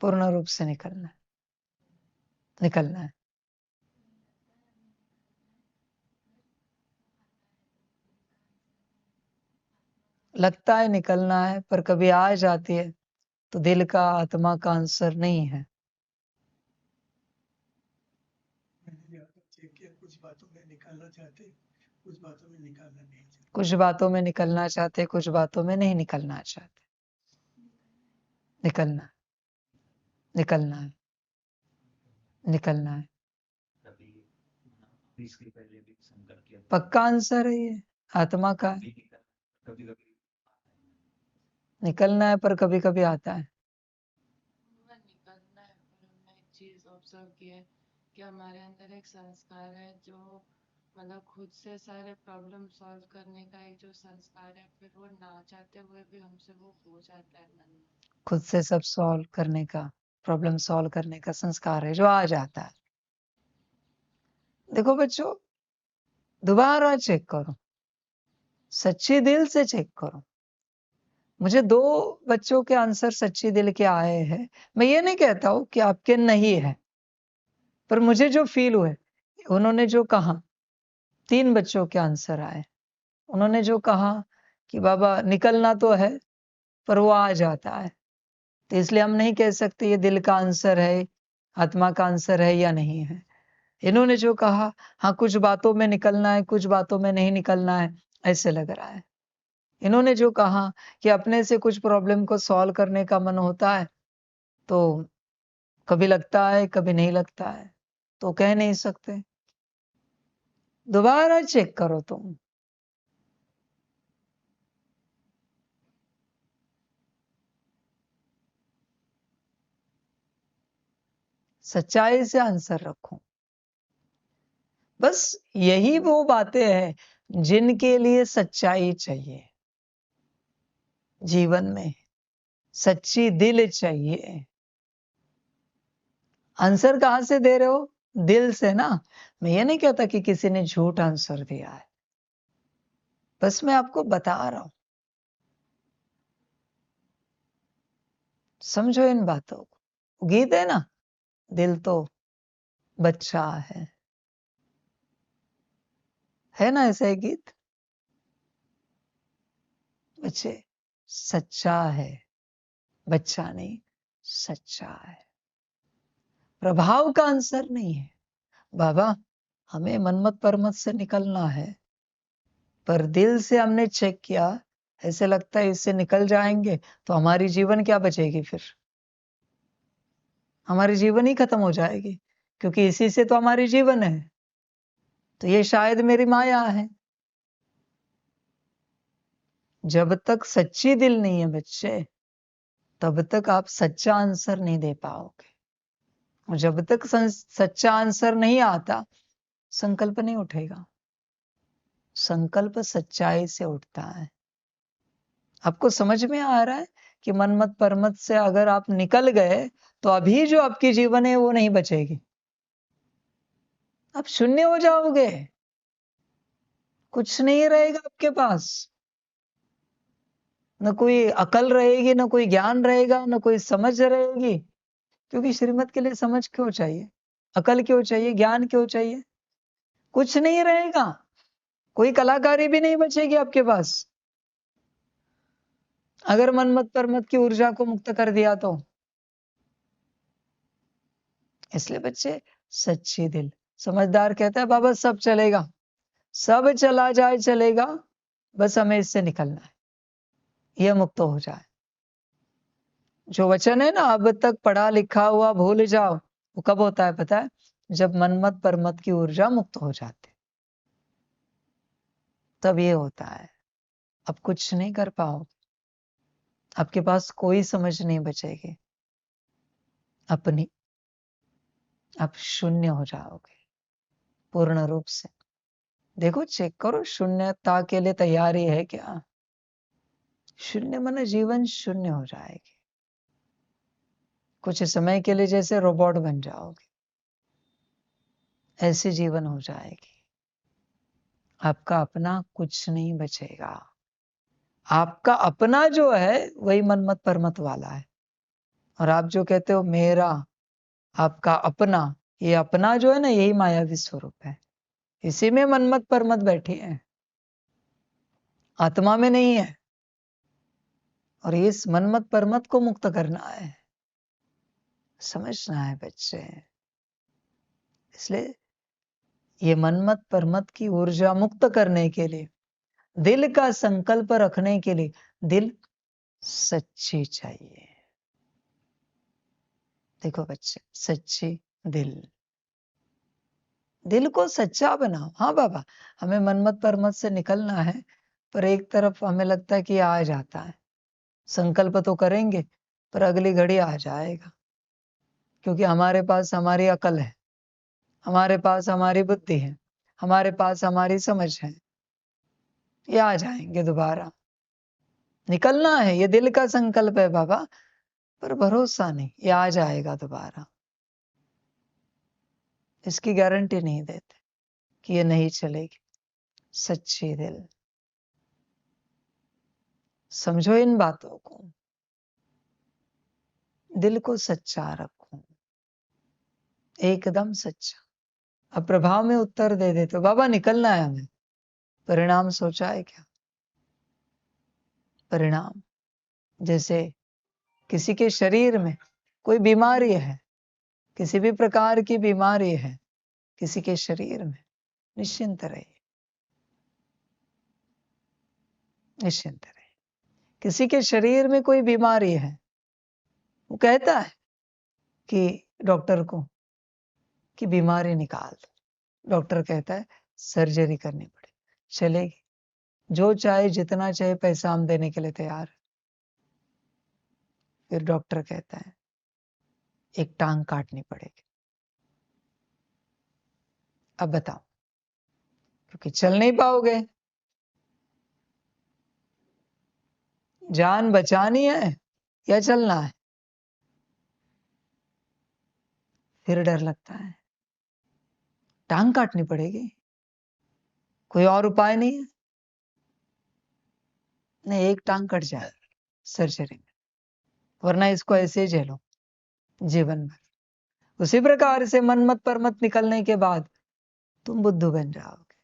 S1: पूर्ण रूप से निकलना है, निकलना है। लगता है निकलना है, पर कभी आ जाती है तो दिल का आत्मा का आंसर नहीं है।
S3: मैंने ज्यादा चेक किया, कुछ बातों में निकालना चाहते, कुछ बातों में निकालना नहीं चाहते।
S1: कुछ बातों में निकलना चाहते, कुछ बातों में नहीं निकलना चाहते। निकलना, निकलना है, निकलना है।
S5: कभी इसके पहले भी संकल्प किया,
S1: पक्का आंसर है ये, आत्मा का है।
S5: कभी कभी
S1: निकलना है पर कभी कभी आता है।
S2: निकलना है, पर हमने एक चीज ऑब्जर्व की है कि हमारे अंदर एक संस्कार है जो मतलब खुद से सारे प्रॉब्लम सॉल्व करने का एक जो संस्कार है, फिर वो ना चाहते हुए भी हमसे वो हो जाता है मन में।
S1: खुद से सब सॉल्व करने का, प्रॉब्लम सॉल्व करने का संस्कार है जो आ जाता है। देखो बच्चों, दोबारा चेक करो, सच्ची दिल से चेक करो। मुझे 2 बच्चों के आंसर सच्ची दिल के आए हैं। मैं ये नहीं कहता हूं कि आपके नहीं है, पर मुझे जो फील हुए, उन्होंने जो कहा, 3 बच्चों के आंसर आए। उन्होंने जो कहा कि बाबा निकलना तो है पर वो आ जाता है, तो इसलिए हम नहीं कह सकते ये दिल का आंसर है, आत्मा का आंसर है या नहीं है। इन्होंने जो कहा, हाँ कुछ बातों में निकलना है, कुछ बातों में नहीं निकलना है, ऐसे लग रहा है। इन्होंने जो कहा कि अपने से कुछ प्रॉब्लम को सॉल्व करने का मन होता है, तो कभी लगता है कभी नहीं लगता है। तो कह नहीं सकते। दोबारा चेक करो तुम। सच्चाई से आंसर रखो। बस यही वो बातें हैं जिनके लिए सच्चाई चाहिए। जीवन में सच्ची दिल चाहिए। आंसर कहां से दे रहे हो? दिल से ना। मैं ये नहीं कहता कि किसी ने झूठ आंसर दिया है, बस मैं आपको बता रहा हूं। समझो इन बातों को। गीत है ना, दिल तो बच्चा है ना ऐसा एक गीत? बच्चे सच्चा है, बच्चा नहीं, सच्चा है। प्रभाव का आंसर नहीं है। बाबा हमें मनमत परमत से निकलना है, पर दिल से हमने चेक किया, ऐसे लगता है इससे निकल जाएंगे तो हमारी जीवन क्या बचेगी? फिर हमारी जीवन ही खत्म हो जाएगी, क्योंकि इसी से तो हमारी जीवन है। तो ये शायद मेरी माया है। जब तक सच्ची दिल नहीं है बच्चे, तब तक आप सच्चा आंसर नहीं दे पाओगे। और जब तक सच्चा आंसर नहीं आता, संकल्प नहीं उठेगा। संकल्प सच्चाई से उठता है। आपको समझ में आ रहा है कि मनमत परमत से अगर आप निकल गए तो अभी जो आपकी जीवन है वो नहीं बचेगी। आप शून्य हो जाओगे, कुछ नहीं रहेगा आपके पास। न कोई अकल रहेगी, न कोई ज्ञान रहेगा, न कोई समझ रहेगी। क्योंकि श्रीमत के लिए समझ क्यों चाहिए? अकल क्यों चाहिए? ज्ञान क्यों चाहिए? कुछ नहीं रहेगा। कोई कलाकारी भी नहीं बचेगी आपके पास अगर मनमत परमत की ऊर्जा को मुक्त कर दिया तो। इसलिए बच्चे सच्ची दिल। समझदार कहता है बाबा सब चलेगा, सब चला जाए चलेगा, बस हमें इससे निकलना है, यह मुक्त हो जाए। जो वचन है ना, अब तक पढ़ा लिखा हुआ भूल जाओ, वो कब होता है पता है? जब मनमत परमत की ऊर्जा मुक्त हो जाती, तब ये होता है। अब कुछ नहीं कर पाओ, आपके पास कोई समझ नहीं बचेगी अपनी। आप शून्य हो जाओगे पूर्ण रूप से। देखो चेक करो, शून्यता के लिए तैयारी है क्या? शून्य मन जीवन शून्य हो जाएगी। कुछ समय के लिए जैसे रोबोट बन जाओगे, ऐसे जीवन हो जाएगी। आपका अपना कुछ नहीं बचेगा। आपका अपना जो है वही मनमत परमत वाला है। और आप जो कहते हो मेरा, आपका अपना, ये अपना जो है ना, यही मायावी स्वरूप है। इसी में मनमत परमत बैठी है, आत्मा में नहीं है। और इस मनमत परमत को मुक्त करना है, समझना है बच्चे। इसलिए ये मनमत परमत की ऊर्जा मुक्त करने के लिए, दिल का संकल्प रखने के लिए दिल सच्ची चाहिए। देखो बच्चे, सच्ची दिल। दिल को सच्चा बनाओ। हाँ बाबा हमें मनमत परमत से निकलना है, पर एक तरफ हमें लगता है कि आ जाता है। संकल्प तो करेंगे पर अगली घड़ी आ जाएगा, क्योंकि हमारे पास हमारी अकल है, हमारे पास हमारी बुद्धि है, हमारे पास हमारी समझ है। ये आ जाएंगे दोबारा। निकलना है, ये दिल का संकल्प है बाबा, पर भरोसा नहीं, ये आ जाएगा दोबारा। इसकी गारंटी नहीं देते कि ये नहीं चलेगी। सच्ची दिल। समझो इन बातों को। दिल को सच्चा रखो, एकदम सच्चा। अब प्रभाव में उत्तर दे देते हो, बाबा निकलना है हमें, परिणाम सोचा है क्या? परिणाम जैसे किसी के शरीर में कोई बीमारी है, किसी भी प्रकार की बीमारी है किसी के शरीर में, निश्चिंत रहिए, निश्चिंत रहिए। किसी के शरीर में कोई बीमारी है, वो कहता है कि डॉक्टर को कि बीमारी निकाल दो। डॉक्टर कहता है सर्जरी करनी पड़े, चलेगी, जो चाहे जितना चाहे पैसा हम देने के लिए तैयार। फिर डॉक्टर कहता है एक टांग काटनी पड़ेगी। अब बताओ, क्योंकि चल नहीं पाओगे, जान बचानी है या चलना है। फिर डर लगता है, टांग काटनी पड़ेगी, कोई और उपाय नहीं है? नहीं, एक टांग कट जाए सर्जरी में, वरना इसको ऐसे ही झेलो जीवन भर। उसी प्रकार से मनमत परमत निकलने के बाद तुम बुद्धू बन जाओगे,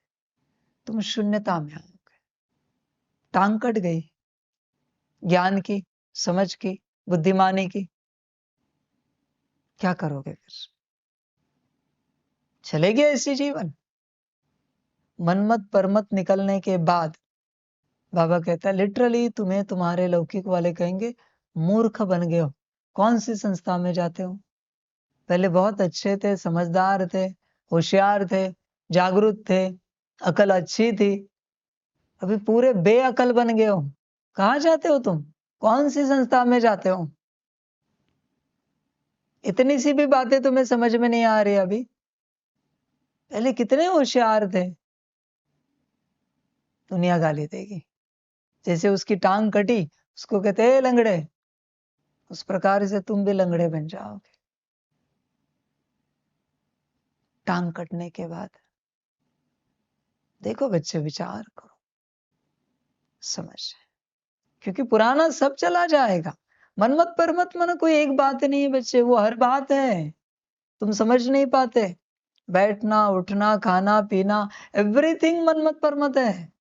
S1: तुम शून्यता में आओगे। टांग कट गई, ज्ञान की, समझ की, बुद्धिमानी की, क्या करोगे फिर? चलेगी ऐसी जीवन? मनमत परमत निकलने के बाद बाबा कहता है लिटरली तुम्हें तुम्हारे लौकिक वाले कहेंगे मूर्ख बन गए हो। कौन सी संस्था में जाते हो? पहले बहुत अच्छे थे, समझदार थे, होशियार थे, जागरूक थे, अकल अच्छी थी, अभी पूरे बेअकल बन गए हो। कहाँ जाते हो तुम? कौन सी संस्था में जाते हो? इतनी सी भी बातें तुम्हें समझ में नहीं आ रही अभी? पहले कितने होशियार थे। दुनिया गाली देगी। जैसे उसकी टांग कटी, उसको कहते हैं लंगड़े, उस प्रकार से तुम भी लंगड़े बन जाओगे। टांग कटने के बाद देखो बच्चे, विचार करो, समझ, क्योंकि पुराना सब चला जाएगा। मनमत परमत मन कोई एक बात नहीं है बच्चे, वो हर बात है, तुम समझ नहीं पाते। बैठना, उठना, खाना, पीना, एवरीथिंग मनमत परमत है।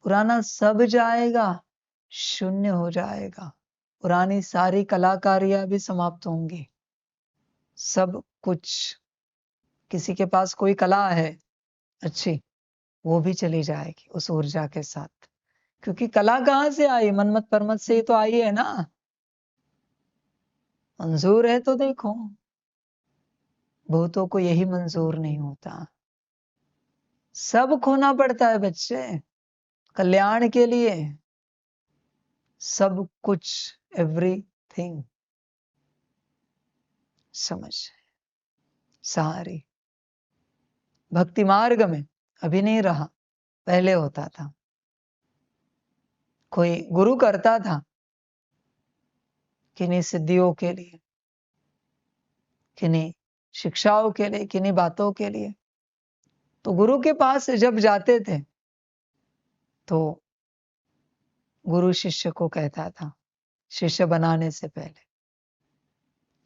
S1: पुराना सब जाएगा, शून्य हो जाएगा। पुरानी सारी कलाकारियां भी समाप्त होंगी, सब कुछ। किसी के पास कोई कला है अच्छी, वो भी चली जाएगी उस ऊर्जा के साथ। क्योंकि कला कहां से आई? मनमत परमत से ही तो आई है ना। मंजूर है तो देखो, बहुतों को यही मंजूर नहीं होता। सब खोना पड़ता है बच्चे, कल्याण के लिए। सब कुछ, एवरीथिंग, समझ, सारी। भक्ति मार्ग में अभी नहीं रहा, पहले होता था। कोई गुरु करता था किन्हीं सिद्धियों के लिए, किन्हीं शिक्षाओं के लिए, किन्हीं बातों के लिए। तो गुरु के पास जब जाते थे तो गुरु शिष्य को कहता था, शिष्य बनाने से पहले,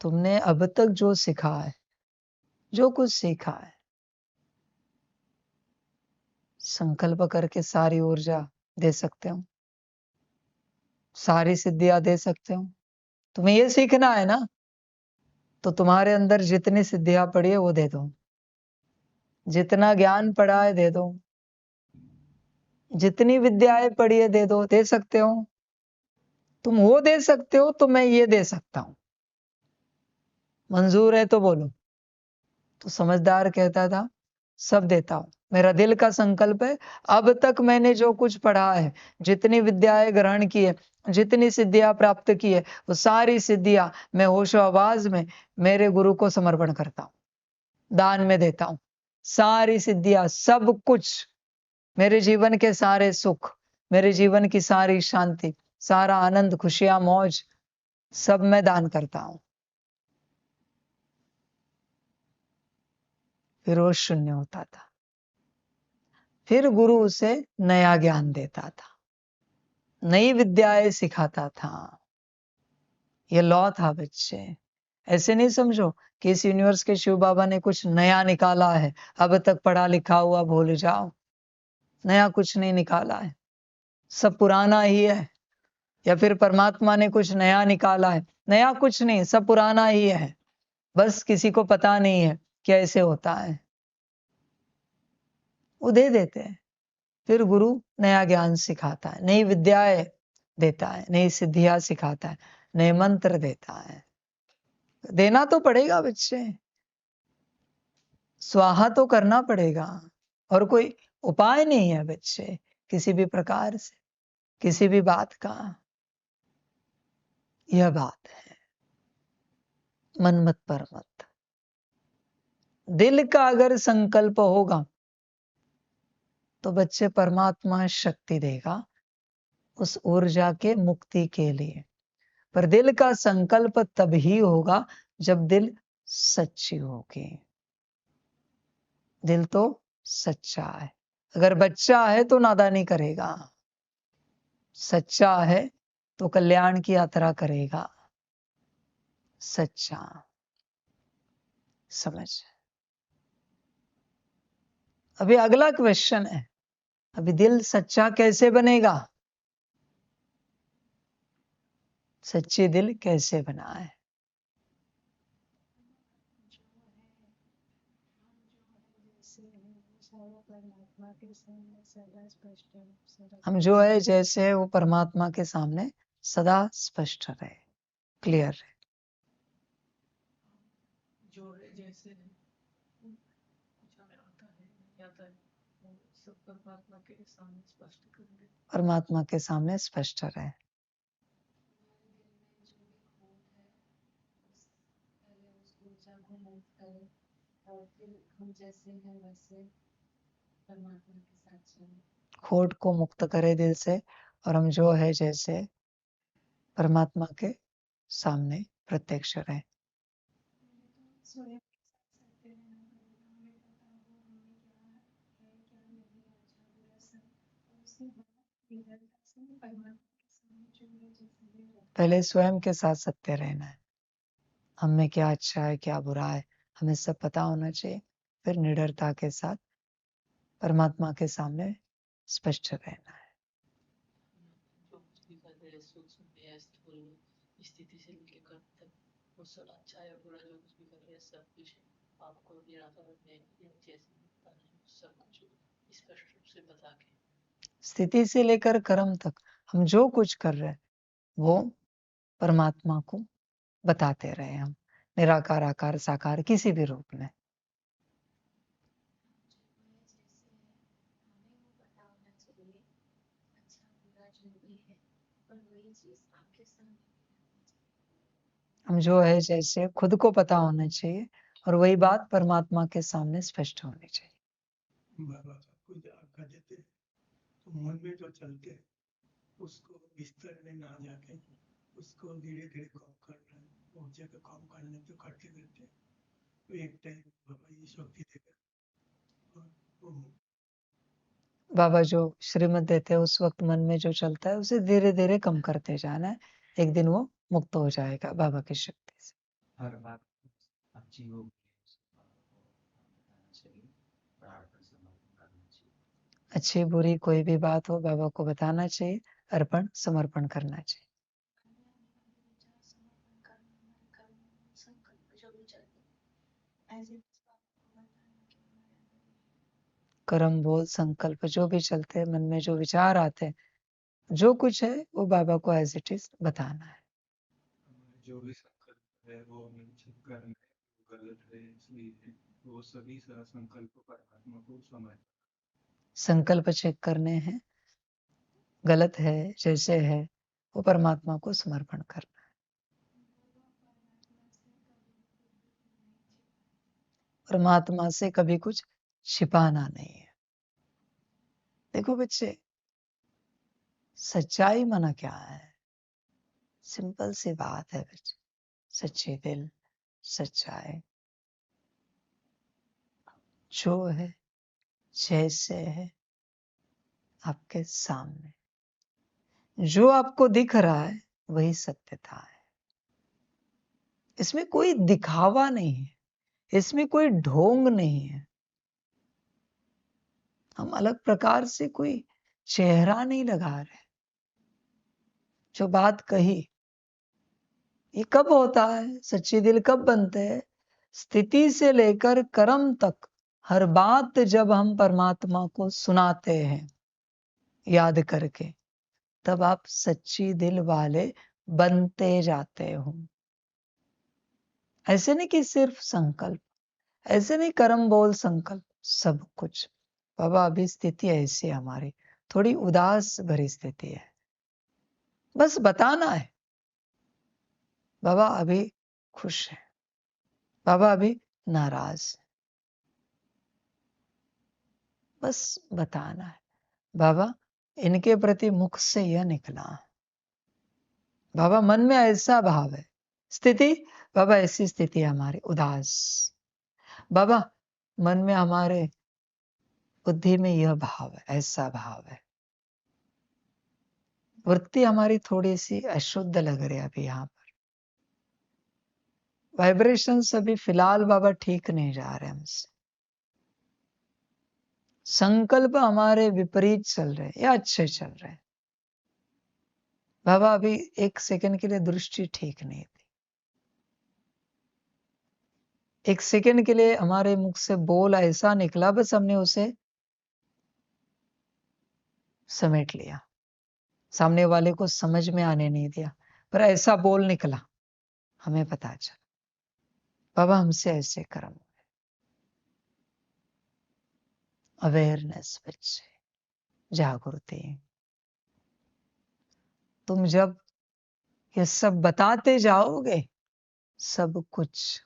S1: तुमने अब तक जो सीखा है, जो कुछ सीखा है, संकल्प करके सारी ऊर्जा दे सकते हो, सारी सिद्धियां दे सकते हो। तुम्हें ये सीखना है ना, तो तुम्हारे अंदर जितनी सिद्धियां पड़ी है वो दे दो, जितना ज्ञान पड़ा है दे दो, जितनी विद्याएं पड़ी है दे दो। दे सकते हो? तुम वो दे सकते हो तो मैं ये दे सकता हूं, मंजूर है तो बोलो। तो समझदार कहता था सब देता हूं, मेरा दिल का संकल्प है। अब तक मैंने जो कुछ पढ़ा है, जितनी विद्याएं ग्रहण की है, जितनी सिद्धियां प्राप्त की है, वो सारी सिद्धियां मैं होशो आवाज में मेरे गुरु को समर्पण करता हूं, दान में देता हूं। सारी सिद्धियां, सब कुछ, मेरे जीवन के सारे सुख, मेरे जीवन की सारी शांति, सारा आनंद, खुशियां, मौज, सब मैं दान करता हूं। फिर वो शून्य होता था। फिर गुरु उसे नया ज्ञान देता था, नई विद्याएं सिखाता था। ये लॉ था बच्चे। ऐसे नहीं समझो कि इस यूनिवर्स के शिव बाबा ने कुछ नया निकाला है, अब तक पढ़ा लिखा हुआ भूल जाओ। नया कुछ नहीं निकाला है, सब पुराना ही है। या फिर परमात्मा ने कुछ नया निकाला है? नया कुछ नहीं, सब पुराना ही है, बस किसी को पता नहीं है कि ऐसे होता है। वो दे देते हैं। फिर गुरु नया ज्ञान सिखाता है, नई विद्याएं देता है, नई सिद्धियां सिखाता है, नए मंत्र देता है। देना तो पड़ेगा बच्चे, स्वाहा तो करना पड़ेगा, और कोई उपाय नहीं है बच्चे किसी भी प्रकार से, किसी भी बात का। यह बात है, मन मत पर मत। दिल का अगर संकल्प होगा तो बच्चे परमात्मा शक्ति देगा उस ऊर्जा के मुक्ति के लिए। पर दिल का संकल्प तभी होगा जब दिल सच्ची होगी। दिल तो सच्चा है। अगर बच्चा है तो नादानी करेगा, सच्चा है तो कल्याण की यात्रा करेगा। सच्चा समझ। अभी अगला क्वेश्चन है, अभी दिल सच्चा कैसे बनेगा? सच्चे दिल कैसे बना है? हम जो है जैसे है वो परमात्मा के सामने सदा स्पष्ट रहे, क्लियर रहे।
S4: जो है जैसे है, कुछ हमें आता है नहीं आता है, वो सब परमात्मा के सामने स्पष्ट कर दे।
S1: परमात्मा के सामने स्पष्ट रहे।
S6: और फिर हम जैसे हैं वैसे परमात्मा के साथ चलें।
S1: खोट को मुक्त करे दिल से, और हम जो है जैसे परमात्मा के सामने प्रत्यक्ष रहे। पहले स्वयं के साथ सत्य रहना है। हम में क्या अच्छा है क्या बुरा है हमें सब पता होना चाहिए। फिर निडरता के साथ परमात्मा के सामने स्पष्ट रहना है।
S4: जो कुछ भी कर रहे हैं, सूक्ष्म या स्थूल स्थिति से लेकर तक वो सब अच्छा है बुरा, जो कुछ भी कर रहे हैं सब कुछ आपको निराकरण में जैसे सब कुछ स्पष्ट रूप से बता के,
S1: स्थिति से लेकर कर्म तक हम जो कुछ कर रहे हैं वो परमात्मा को बताते रहे। हम निराकार आकार साकार किसी भी रूप में। हम जो है जैसे खुद को पता होना चाहिए और वही बात परमात्मा के सामने स्पष्ट होनी चाहिए।
S3: बाबा सबको आज्ञा देते हैं तो मन में जो चलते हैं उसको बिस्तर में ना जाके उसको धीरे धीरे कम करना है। बहुत जगह कम करने तो करते करते तो एक टाइम बाबा ये शक्ति देगा।
S1: बाबा जो श्रीमत देते हैं उस वक्त मन में जो चलता है उसे धीरे धीरे कम करते जाना है। एक दिन वो मुक्त हो जाएगा बाबा की शक्ति से।
S5: हर बात अच्छी हो बताना चाहिए, प्रार्थना समर्पण करना चाहिए।
S1: अच्छी बुरी कोई भी बात हो बाबा को बताना चाहिए, अर्पण समर्पण करना चाहिए। कर्म बोल संकल्प जो भी चलते हैं मन में जो विचार आते हैं जो कुछ है वो बाबा को एज इट इज बताना है।
S7: जो भी संकल्प है वो निश्चित करना है, गलत है इसलिए वो सभी संकल्प परमात्मा को समझ।
S1: संकल्प चेक करने हैं, गलत है जैसे है वो परमात्मा को समर्पण करना है। परमात्मा से कभी कुछ छिपाना नहीं है। देखो बच्चे, सच्चाई माना क्या है? सिंपल सी बात है बच्चे, सच्चे दिल, सच्चाई जो है जैसे है आपके सामने, जो आपको दिख रहा है वही सत्यता है। इसमें कोई दिखावा नहीं है, इसमें कोई ढोंग नहीं है। हम अलग प्रकार से कोई चेहरा नहीं लगा रहे। जो बात कही ये कब होता है? सच्चे दिल कब बनते हैं? स्थिति से लेकर कर्म तक हर बात जब हम परमात्मा को सुनाते हैं याद करके, तब आप सच्ची दिल वाले बनते जाते हो। ऐसे नहीं कि सिर्फ संकल्प, ऐसे नहीं कर्म बोल संकल्प, सब कुछ। बाबा अभी स्थिति ऐसी है हमारी, थोड़ी उदास भरी स्थिति है, बस बताना है। बाबा अभी खुश है, बाबा अभी नाराज है, बस बताना है। बाबा इनके प्रति मुख से यह निकला, बाबा मन में ऐसा भाव है। स्थिति, बाबा ऐसी स्थिति है हमारी उदास। बाबा मन में हमारे बुद्धि में यह भाव है, ऐसा भाव है। वृत्ति हमारी थोड़ी सी अशुद्ध लग रही है अभी यहाँ पर, वाइब्रेशंस अभी फिलहाल बाबा ठीक नहीं जा रहे हमसे। संकल्प हमारे विपरीत चल रहे या अच्छे चल रहे। बाबा अभी एक सेकंड के लिए दृष्टि ठीक नहीं थी, एक सेकंड के लिए हमारे मुख से बोल ऐसा निकला, बस हमने उसे समेट लिया, सामने वाले को समझ में आने नहीं दिया, पर ऐसा बोल निकला, हमें पता चला। बाबा हमसे ऐसे कर्म, अवेयरनेस बच्चे, जागृति। तुम जब ये सब बताते जाओगे सब कुछ,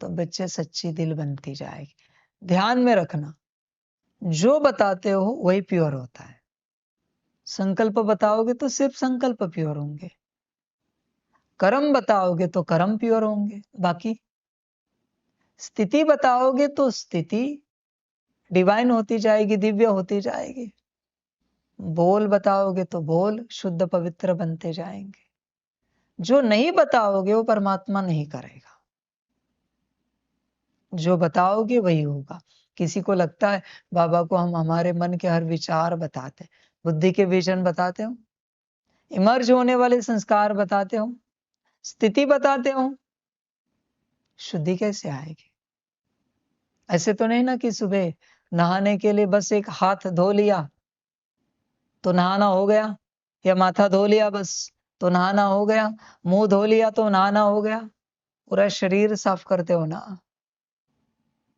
S1: तो बच्चे सच्ची दिल बनती जाएगी। ध्यान में रखना, जो बताते हो वही प्योर होता है। संकल्प बताओगे तो सिर्फ संकल्प प्योर होंगे, कर्म बताओगे तो कर्म प्योर होंगे, बाकी स्थिति बताओगे तो स्थिति डिवाइन होती जाएगी, दिव्य होती जाएगी। बोल बताओगे तो बोल शुद्ध पवित्र बनते जाएंगे। जो नहीं बताओगे वो परमात्मा नहीं करेगा, जो बताओगे वही होगा। किसी को लगता है बाबा को हम हमारे मन के हर विचार बताते, बुद्धि के विजन बताते हो, इमर्ज होने वाले संस्कार बताते हो, स्थिति बताते हो, शुद्धि कैसे आएगी? ऐसे तो नहीं ना कि सुबह नहाने के लिए बस एक हाथ धो लिया तो नहाना हो गया, या माथा धो लिया बस तो नहाना हो गया, मुंह धो लिया तो नहाना हो गया। पूरा शरीर साफ करते हो ना।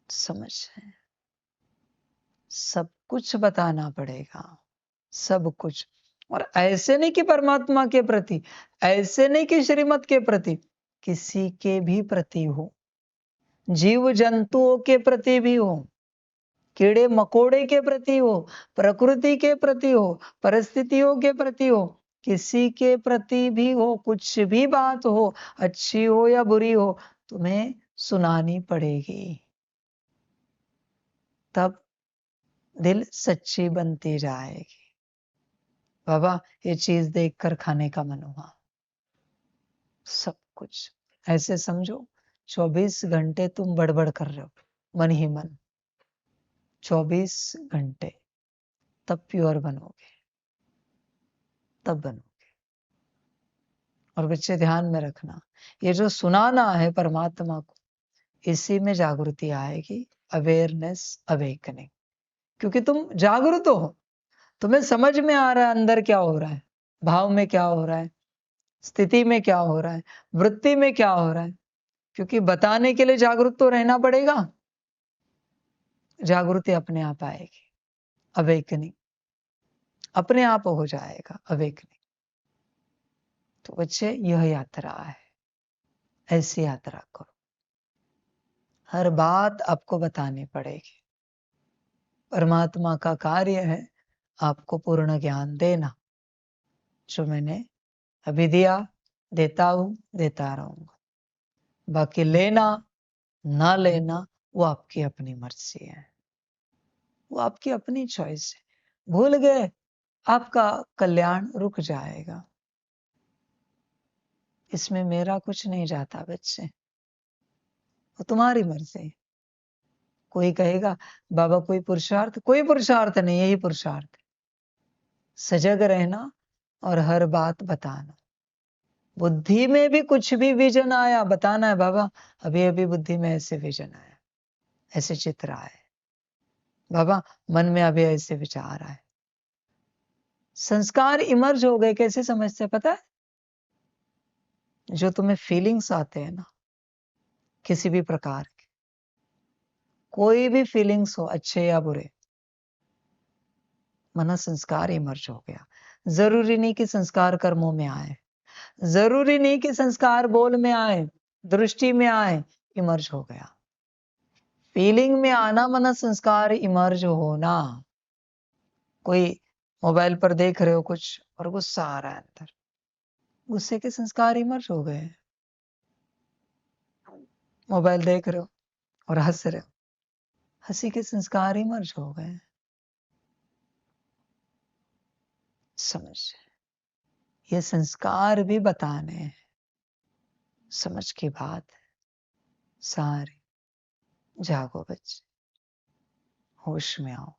S1: समझ है, सब कुछ बताना पड़ेगा, सब कुछ। और ऐसे नहीं कि परमात्मा के प्रति, ऐसे नहीं कि श्रीमत के प्रति, किसी के भी प्रति हो, जीव जंतुओं के प्रति भी हो, कीड़े मकोड़े के प्रति हो, प्रकृति के प्रति हो, परिस्थितियों के प्रति हो, किसी के प्रति भी हो, कुछ भी बात हो, अच्छी हो या बुरी हो, तुम्हें सुनानी पड़ेगी, तब दिल सच्ची बनती जाएगी। बाबा ये चीज देखकर खाने का मन हुआ, सब कुछ ऐसे समझो 24 घंटे तुम बड़बड़ कर रहे हो, मन ही मन, 24 घंटे, तब प्योर बनोगे, तब बनोगे। और बच्चे ध्यान में रखना, ये जो सुनाना है परमात्मा को, इसी में जागृति आएगी, अवेयरनेस, अवेकनिंग। क्योंकि तुम जागृत हो, तुम्हें समझ में आ रहा है अंदर क्या हो रहा है, भाव में क्या हो रहा है, स्थिति में क्या हो रहा है, वृत्ति में क्या हो रहा है। क्योंकि बताने के लिए जागरूक तो रहना पड़ेगा, जागृति अपने आप आएगी, अवेकनिंग अपने आप हो जाएगा, अवेकनिंग। तो बच्चे यह यात्रा है, ऐसी यात्रा करो, हर बात आपको बतानी पड़ेगी। परमात्मा का कार्य है आपको पूर्ण ज्ञान देना, जो मैंने अभी दिया, देता हूं, देता रहूंगा। बाकी लेना ना लेना वो आपकी अपनी मर्जी है, वो आपकी अपनी चॉइस है। भूल गए, आपका कल्याण रुक जाएगा, इसमें मेरा कुछ नहीं जाता बच्चे, वो तुम्हारी मर्जी। कोई कहेगा बाबा कोई पुरुषार्थ, कोई पुरुषार्थ नहीं, यही पुरुषार्थ है, सजग रहना और हर बात बताना। बुद्धि में भी कुछ भी विजन आया बताना है, बाबा अभी अभी बुद्धि में ऐसे विजन आया, ऐसे चित्र आए, बाबा मन में अभी ऐसे विचार आए। संस्कार इमर्ज हो गए, कैसे समझते पता है? जो तुम्हें फीलिंग्स आते हैं ना, किसी भी प्रकार के, कोई भी फीलिंग्स हो, अच्छे या बुरे, मन संस्कार इमर्ज हो गया। जरूरी नहीं कि संस्कार कर्मों में आए, जरूरी नहीं कि संस्कार बोल में आए, दृष्टि में आए, इमर्ज हो गया। फीलिंग में आना मन संस्कार इमर्ज होना। कोई मोबाइल पर देख रहे हो कुछ और गुस्सा आ रहा है अंदर, गुस्से के संस्कार इमर्ज हो गए। मोबाइल देख रहे हो और हंस रहे हो, हंसी के संस्कार इमर्ज हो गए। समझ, ये संस्कार भी बताने हैं, समझ की बात है सारी। जागो बच्चे, होश में आओ,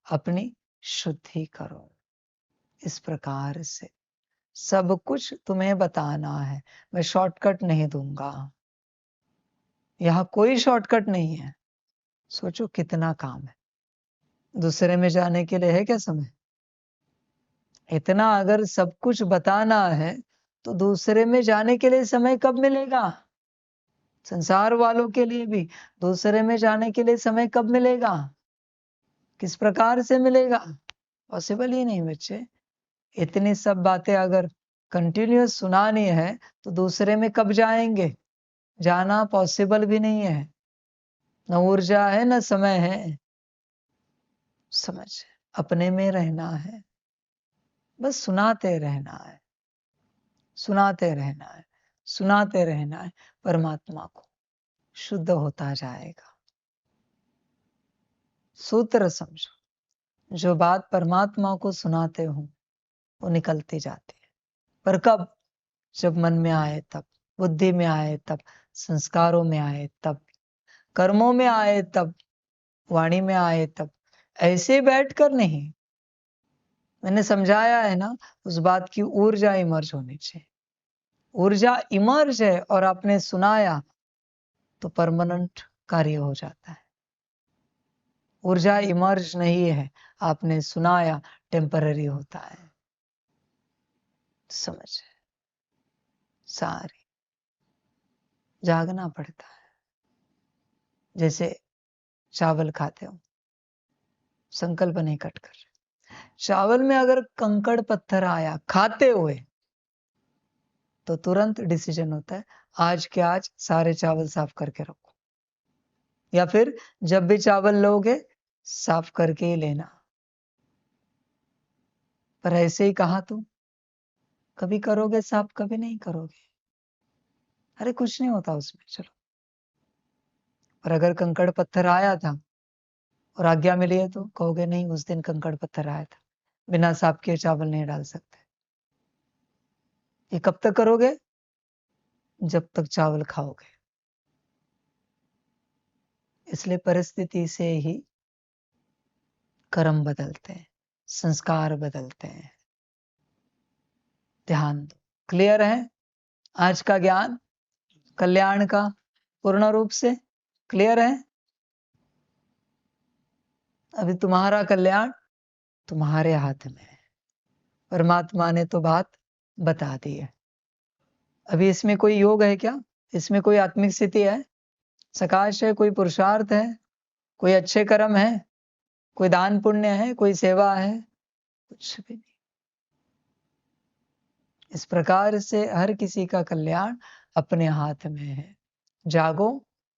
S1: अपनी शुद्धि करो। इस प्रकार से सब कुछ तुम्हें बताना है, मैं शॉर्टकट नहीं दूंगा। यहां कोई शॉर्टकट नहीं है। सोचो कितना काम है, दूसरे में जाने के लिए है क्या समय? इतना अगर सब कुछ बताना है तो दूसरे में जाने के लिए समय कब मिलेगा? संसार वालों के लिए भी दूसरे में जाने के लिए समय कब मिलेगा? किस प्रकार से मिलेगा? पॉसिबल ही नहीं बच्चे। इतनी सब बातें अगर कंटिन्यूअस सुनानी है तो दूसरे में कब जाएंगे? जाना पॉसिबल भी नहीं है, न ऊर्जा है न समय है। समझ, अपने में रहना है, बस सुनाते रहना है, सुनाते रहना है, सुनाते रहना है। परमात्मा को शुद्ध होता जाएगा। सूत्र समझो, जो बात परमात्मा को सुनाते हो वो निकलती जाती है। पर कब? जब मन में आए तब, बुद्धि में आए तब, संस्कारों में आए तब, कर्मों में आए तब, वाणी में आए तब। ऐसे बैठकर नहीं। मैंने समझाया है ना, उस बात की ऊर्जा इमर्ज होनी चाहिए। ऊर्जा इमर्ज है और आपने सुनाया तो परमानेंट कार्य हो जाता है। ऊर्जा इमर्ज नहीं है, आपने सुनाया, टेम्पररी होता है। समझ, सारी जागना पड़ता है। जैसे चावल खाते हो, संकल्प नहीं कट कर, चावल में अगर कंकड़ पत्थर आया खाते हुए तो तुरंत डिसीजन होता है, आज के आज सारे चावल साफ करके रखो, या फिर जब भी चावल लोगे साफ करके ही लेना। पर ऐसे ही कहा तुम, कभी करोगे साफ, कभी नहीं करोगे। अरे कुछ नहीं होता उसमें, चलो। पर अगर कंकड़ पत्थर आया था और आज्ञा मिली है तो कहोगे नहीं, उस दिन कंकड़ पत्थर आया था, बिना साफ किए चावल नहीं डाल सकते। ये कब तक करोगे? जब तक चावल खाओगे। इसलिए परिस्थिति से ही कर्म बदलते हैं, संस्कार बदलते हैं। ध्यान दो। क्लियर है? आज का ज्ञान कल्याण का पूर्ण रूप से क्लियर है? अभी तुम्हारा कल्याण तुम्हारे हाथ में है। परमात्मा ने तो बात बता दी है। अभी इसमें कोई योग है क्या? इसमें कोई आत्मिक स्थिति है, सकाश है, कोई पुरुषार्थ है, कोई अच्छे कर्म है, कोई दान पुण्य है, कोई सेवा है? कुछ भी नहीं। इस प्रकार से हर किसी का कल्याण अपने हाथ में है। जागो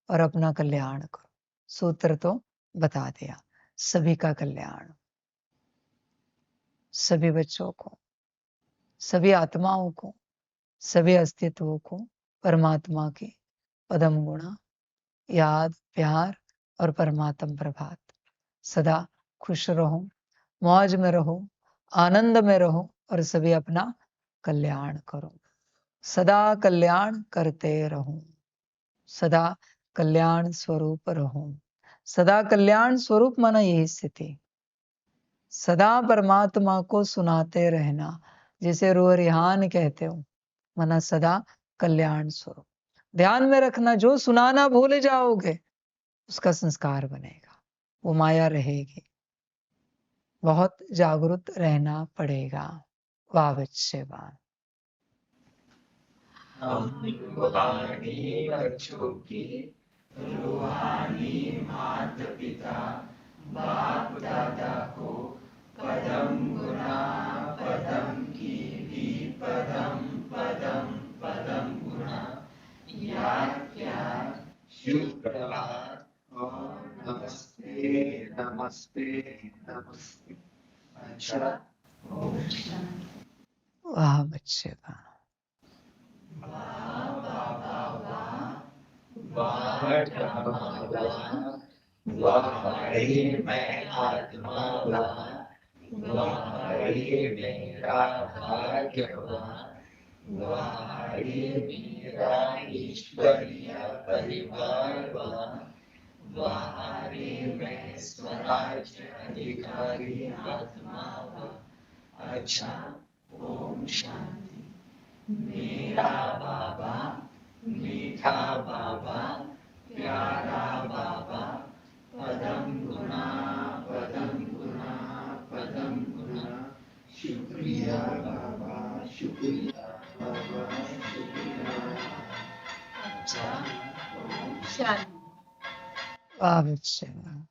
S1: और अपना कल्याण करो। सूत्र तो बता दिया। सभी का कल्याण, सभी बच्चों को, सभी आत्माओं को, सभी अस्तित्वों को परमात्मा के पदम गुणा, याद, प्यार और परमात्म प्रभात। सदा खुश रहो, मौज में रहो, आनंद में रहो और सभी अपना कल्याण करो। सदा कल्याण करते रहो, सदा कल्याण स्वरूप रहो। सदा कल्याण स्वरूप माना यही स्थिति। सदा परमात्मा को सुनाते रहना, जिसे रूह रिहान कहते हो, माना सदा कल्याण स्वरूप। ध्यान में रखना, जो सुनाना भूल जाओगे उसका संस्कार बनेगा, वो माया रहेगी। बहुत जागरूक रहना पड़ेगा। वाह बच्चे वाह।
S5: हम वाणी बच्चों की रूहानी माता पिता बाप दादा को पदम गुना पदम की भी पदम पदम पदम गुना याद प्यार शुभ प्रभात और नमस्ते नमस्ते नमस्ते। अच्छा ओम शांति।
S1: वाह बच्चे वाह।
S5: वाह बाबा वाह वाह ठामा वाह रे मैं आत्मा वाह वाह रे मेरा भाग्यवान वाह रे मेरा ईश्वरीय परिवार वाह रे मैं स्वराज्य अधिकारी आत्मा वाह। अच्छा ओम शांति। मेरा बाबा मीठा बाबा प्यारा बाबा पदम गुना पदम गुना पदम गुना शुक्रिया बाबा शुक्रिया बाबा शुक्रिया। अच्छा ओम शांति।
S1: वाह बच्चे वाह।